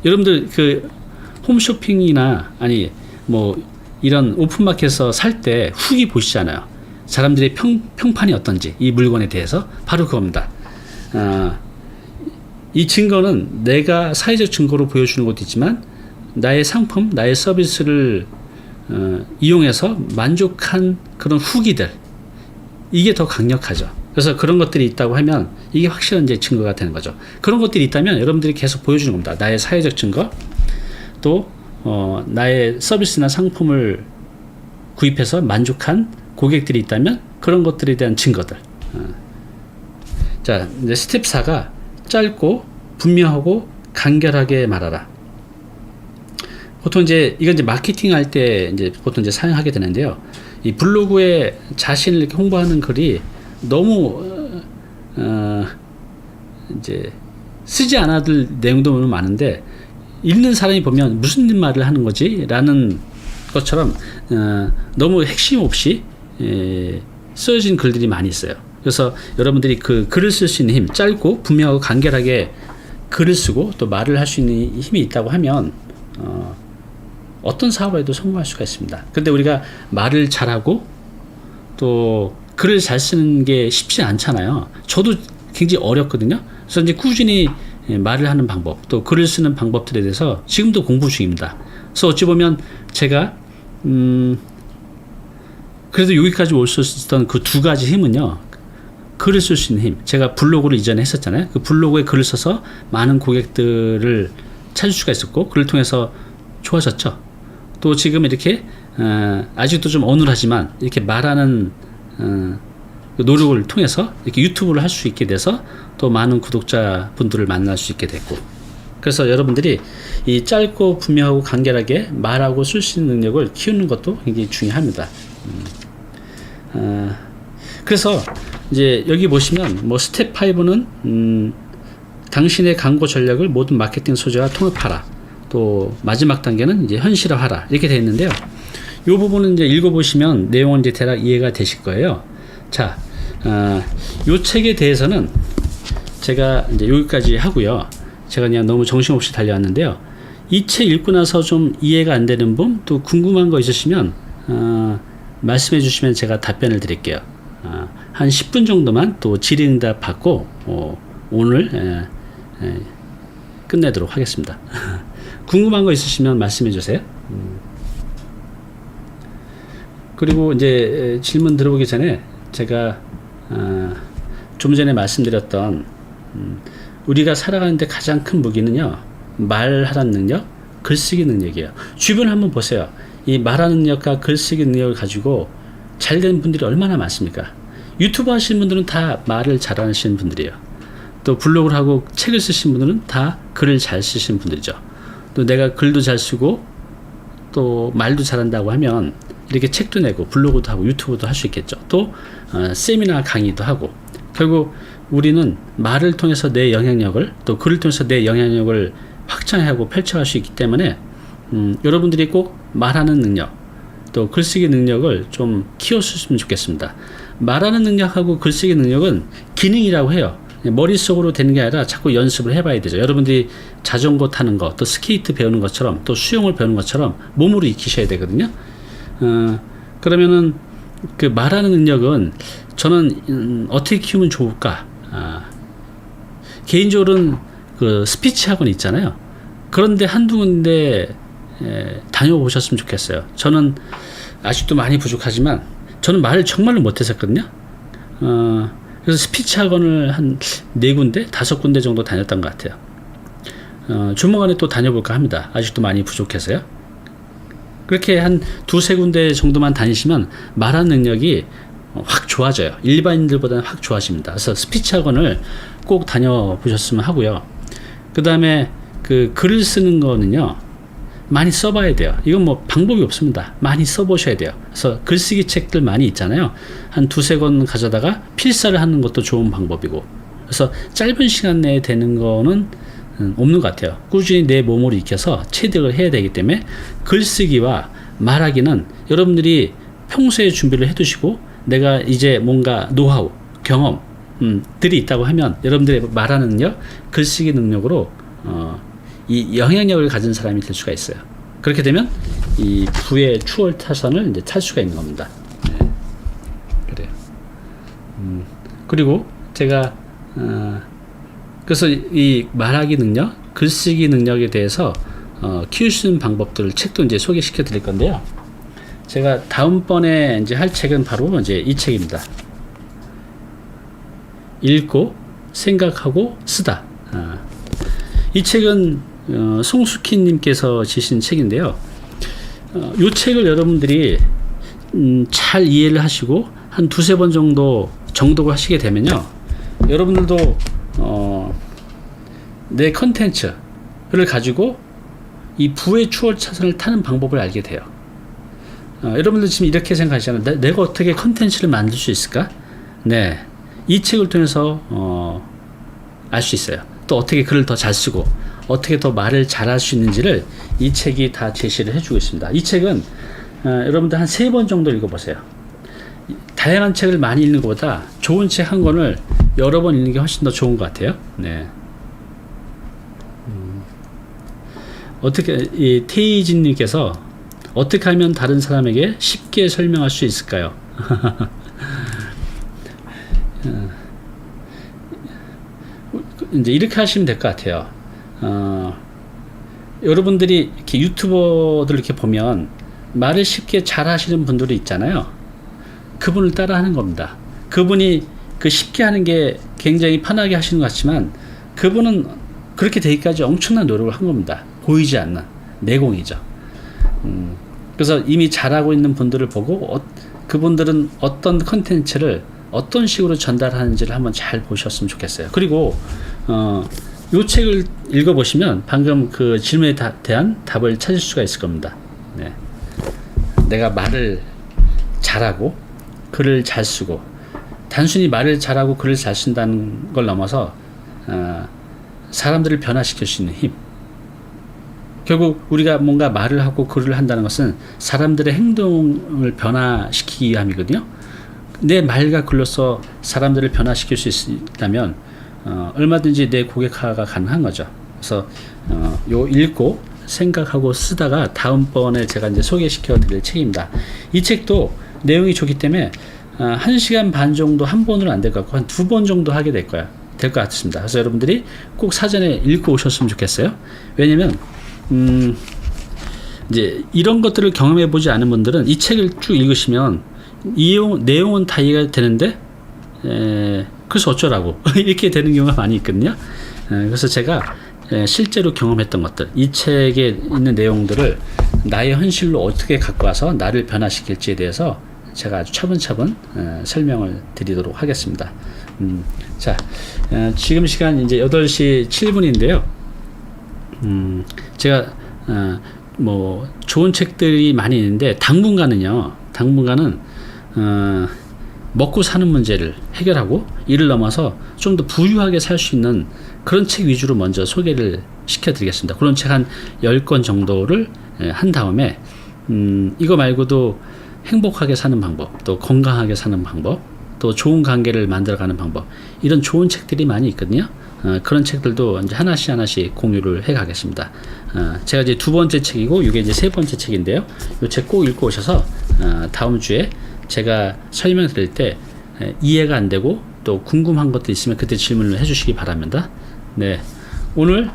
여러분들 그 홈쇼핑이나 아니 뭐 이런 오픈마켓에서 살 때 후기 보시잖아요. 사람들의 평판이 어떤지, 이 물건에 대해서. 바로 그겁니다. 이 증거는 내가 사회적 증거로 보여주는 것도 있지만 나의 상품, 나의 서비스를 이용해서 만족한 그런 후기들, 이게 더 강력하죠. 그래서 그런 것들이 있다고 하면 이게 확실한 이제 증거가 되는 거죠. 그런 것들이 있다면 여러분들이 계속 보여주는 겁니다. 나의 사회적 증거, 또 나의 서비스나 상품을 구입해서 만족한 고객들이 있다면 그런 것들에 대한 증거들. 자, 이제 스텝 4가 짧고 분명하고 간결하게 말하라. 보통 이제 이건 이제 마케팅 할 때 이제 보통 이제 사용하게 되는데요. 이 블로그에 자신을 이렇게 홍보하는 글이 너무 이제 쓰지 않아도 될 내용도 너무 많은데 읽는 사람이 보면 무슨 말을 하는 거지? 라는 것처럼 너무 핵심 없이 쓰여진 글들이 많이 있어요. 그래서 여러분들이 그 글을 쓸 수 있는 힘, 짧고 분명하고 간결하게 글을 쓰고 또 말을 할 수 있는 힘이 있다고 하면 어떤 사업에도 성공할 수가 있습니다. 근데 우리가 말을 잘하고 또 글을 잘 쓰는 게 쉽지 않잖아요. 저도 굉장히 어렵거든요. 그래서 이제 꾸준히 말을 하는 방법, 또 글을 쓰는 방법들에 대해서 지금도 공부 중입니다. 그래서 어찌 보면 제가 그래도 여기까지 올 수 있었던 그 두 가지 힘은요, 글을 쓸 수 있는 힘. 제가 블로그를 이전에 했었잖아요. 그 블로그에 글을 써서 많은 고객들을 찾을 수가 있었고, 그를 통해서 좋아졌죠. 또 지금 이렇게 아직도 좀 어눌하지만 이렇게 말하는 그 노력을 통해서 이렇게 유튜브를 할 수 있게 돼서 또 많은 구독자 분들을 만날 수 있게 됐고, 그래서 여러분들이 이 짧고 분명하고 간결하게 말하고 쓸 수 있는 능력을 키우는 것도 굉장히 중요합니다. 그래서 이제 여기 보시면 뭐 스텝 5는 당신의 광고 전략을 모든 마케팅 소재와 통합하라. 또 마지막 단계는 이제 현실화하라. 이렇게 되어 있는데요. 이 부분은 이제 읽어보시면 내용은 이제 대략 이해가 되실 거예요. 자, 이 책에 대해서는 제가 이제 여기까지 하고요. 제가 그냥 너무 정신없이 달려왔는데요. 이 책 읽고 나서 좀 이해가 안 되는 부분, 또 궁금한 거 있으시면 말씀해 주시면 제가 답변을 드릴게요. 한 10분 정도만 또 질의응답 받고 오늘 끝내도록 하겠습니다. 궁금한 거 있으시면 말씀해 주세요. 그리고 이제 질문 들어보기 전에 제가 좀 전에 말씀드렸던 우리가 살아가는데 가장 큰 무기는요, 말하는 능력, 글쓰기 능력이에요. 주변 한번 보세요. 이 말하는 능력과 글쓰기 능력을 가지고 잘된 분들이 얼마나 많습니까? 유튜브 하시는 분들은 다 말을 잘하시는 분들이에요. 또 블로그를 하고 책을 쓰신 분들은 다 글을 잘 쓰시는 분들이죠. 또 내가 글도 잘 쓰고 또 말도 잘한다고 하면 이렇게 책도 내고 블로그도 하고 유튜브도 할 수 있겠죠. 또 세미나 강의도 하고, 결국 우리는 말을 통해서 내 영향력을, 또 글을 통해서 내 영향력을 확장하고 펼쳐갈 수 있기 때문에 여러분들이 꼭 말하는 능력, 또 글쓰기 능력을 좀 키웠으면 좋겠습니다. 말하는 능력하고 글쓰기 능력은 기능이라고 해요. 머릿속으로 되는 게 아니라 자꾸 연습을 해봐야 되죠. 여러분들이 자전거 타는 거, 또 스케이트 배우는 것처럼, 또 수영을 배우는 것처럼 몸으로 익히셔야 되거든요. 그러면은 그 말하는 능력은 저는 어떻게 키우면 좋을까? 개인적으로는 그 스피치 학원 있잖아요. 그런데 한두 군데 다녀보셨으면 좋겠어요. 저는 아직도 많이 부족하지만 저는 말을 정말로 못했었거든요. 그래서 스피치 학원을 한 4군데, 5군데 정도 다녔던 것 같아요. 조만간에 또 다녀볼까 합니다. 아직도 많이 부족해서요. 그렇게 한 2-3군데 정도만 다니시면 말하는 능력이 확 좋아져요. 일반인들보다는 확 좋아집니다. 그래서 스피치 학원을 꼭 다녀보셨으면 하고요. 그 다음에 그 글을 쓰는 거는요, 많이 써봐야 돼요. 이건 뭐 방법이 없습니다. 많이 써보셔야 돼요. 그래서 글쓰기 책들 많이 있잖아요. 한 2-3권 가져다가 필사를 하는 것도 좋은 방법이고, 그래서 짧은 시간 내에 되는 거는 없는 것 같아요. 꾸준히 내 몸으로 익혀서 체득을 해야 되기 때문에 글쓰기와 말하기는 여러분들이 평소에 준비를 해두시고, 내가 이제 뭔가 노하우, 경험들이 있다고 하면 여러분들의 말하는 능력, 글쓰기 능력으로 이 영향력을 가진 사람이 될 수가 있어요. 그렇게 되면 이 부의 추월 타선을 이제 탈 수가 있는 겁니다. 네. 그래요. 그리고 제가 그래서 이 말하기 능력, 글쓰기 능력에 대해서 키울 수 있는 방법들을 책도 이제 소개시켜 드릴 건데요. 제가 다음번에 이제 할 책은 바로 이제 이 책입니다. 읽고 생각하고 쓰다. 이 책은 송숙희님께서 지신 책인데요. 이 책을 여러분들이 잘 이해를 하시고 한 2-3번 정도 정독을 하시게 되면요, 여러분들도 내 컨텐츠를 가지고 이 부의 추월 차선을 타는 방법을 알게 돼요. 여러분들 지금 이렇게 생각하시잖아요. 내가 어떻게 컨텐츠를 만들 수 있을까? 네, 이 책을 통해서 알 수 있어요. 또 어떻게 글을 더 잘 쓰고 어떻게 더 말을 잘할 수 있는지를 이 책이 다 제시를 해주고 있습니다. 이 책은 여러분들 한 3번 정도 읽어보세요. 다양한 책을 많이 읽는 것보다 좋은 책 한 권을 여러 번 읽는 게 훨씬 더 좋은 것 같아요. 네. 어떻게, 이 테이진님께서 어떻게 하면 다른 사람에게 쉽게 설명할 수 있을까요? 이제 이렇게 하시면 될 것 같아요. 여러분들이 이렇게 유튜버들 이렇게 보면 말을 쉽게 잘 하시는 분들이 있잖아요. 그분을 따라 하는 겁니다. 그분이 그 쉽게 하는 게 굉장히 편하게 하시는 것 같지만 그분은 그렇게 되기까지 엄청난 노력을 한 겁니다. 보이지 않는 내공이죠. 그래서 이미 잘하고 있는 분들을 보고 그분들은 어떤 컨텐츠를 어떤 식으로 전달하는지를 한번 잘 보셨으면 좋겠어요. 그리고 이 책을 읽어보시면 방금 그 질문에 대한 답을 찾을 수가 있을 겁니다. 네. 내가 말을 잘하고 글을 잘 쓰고, 단순히 말을 잘하고 글을 잘 쓴다는 걸 넘어서 사람들을 변화시킬 수 있는 힘. 결국 우리가 뭔가 말을 하고 글을 한다는 것은 사람들의 행동을 변화시키기 위함이거든요. 내 말과 글로서 사람들을 변화시킬 수 있다면 얼마든지 내 고객화가 가능한 거죠. 그래서 요 읽고 생각하고 쓰다가 다음번에 제가 이제 소개시켜 드릴 책입니다. 이 책도 내용이 좋기 때문에 1시간 반 정도 한 번으로 안 될 것 같고 한 2번 정도 하게 될 것 같습니다. 그래서 여러분들이 꼭 사전에 읽고 오셨으면 좋겠어요. 왜냐면 이제 이런 것들을 경험해 보지 않은 분들은 이 책을 쭉 읽으시면 내용은 다 이해가 되는데 그래서 어쩌라고 이렇게 되는 경우가 많이 있거든요. 그래서 제가 실제로 경험했던 것들, 이 책에 있는 내용들을 나의 현실로 어떻게 갖고 와서 나를 변화시킬지에 대해서 제가 아주 차분차분 설명을 드리도록 하겠습니다. 자, 지금 시간 이제 8시 7분인데요. 제가 뭐 좋은 책들이 많이 있는데 당분간은 먹고 사는 문제를 해결하고 이를 넘어서 좀 더 부유하게 살 수 있는 그런 책 위주로 먼저 소개를 시켜드리겠습니다. 그런 책 한 10권 정도를 한 다음에 이거 말고도 행복하게 사는 방법, 또 건강하게 사는 방법, 또 좋은 관계를 만들어가는 방법, 이런 좋은 책들이 많이 있거든요. 그런 책들도 이제 하나씩 공유를 해 가겠습니다. 제가 이제 2번째 책이고 이게 이제 3번째 책인데요. 이 책 꼭 읽고 오셔서 다음 주에 제가 설명 드릴 때 이해가 안 되고 또 궁금한 것도 있으면 그때 질문을 해 주시기 바랍니다. 네, 오늘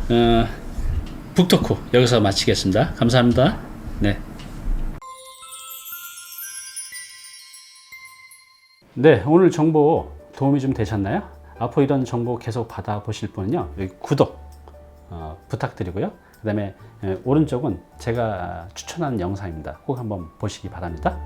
북토크 여기서 마치겠습니다. 감사합니다. 네. 네, 오늘 정보 도움이 좀 되셨나요? 앞으로 이런 정보 계속 받아보실 분은요, 여기 구독 부탁드리고요. 그 다음에 오른쪽은 제가 추천한 영상입니다. 꼭 한번 보시기 바랍니다.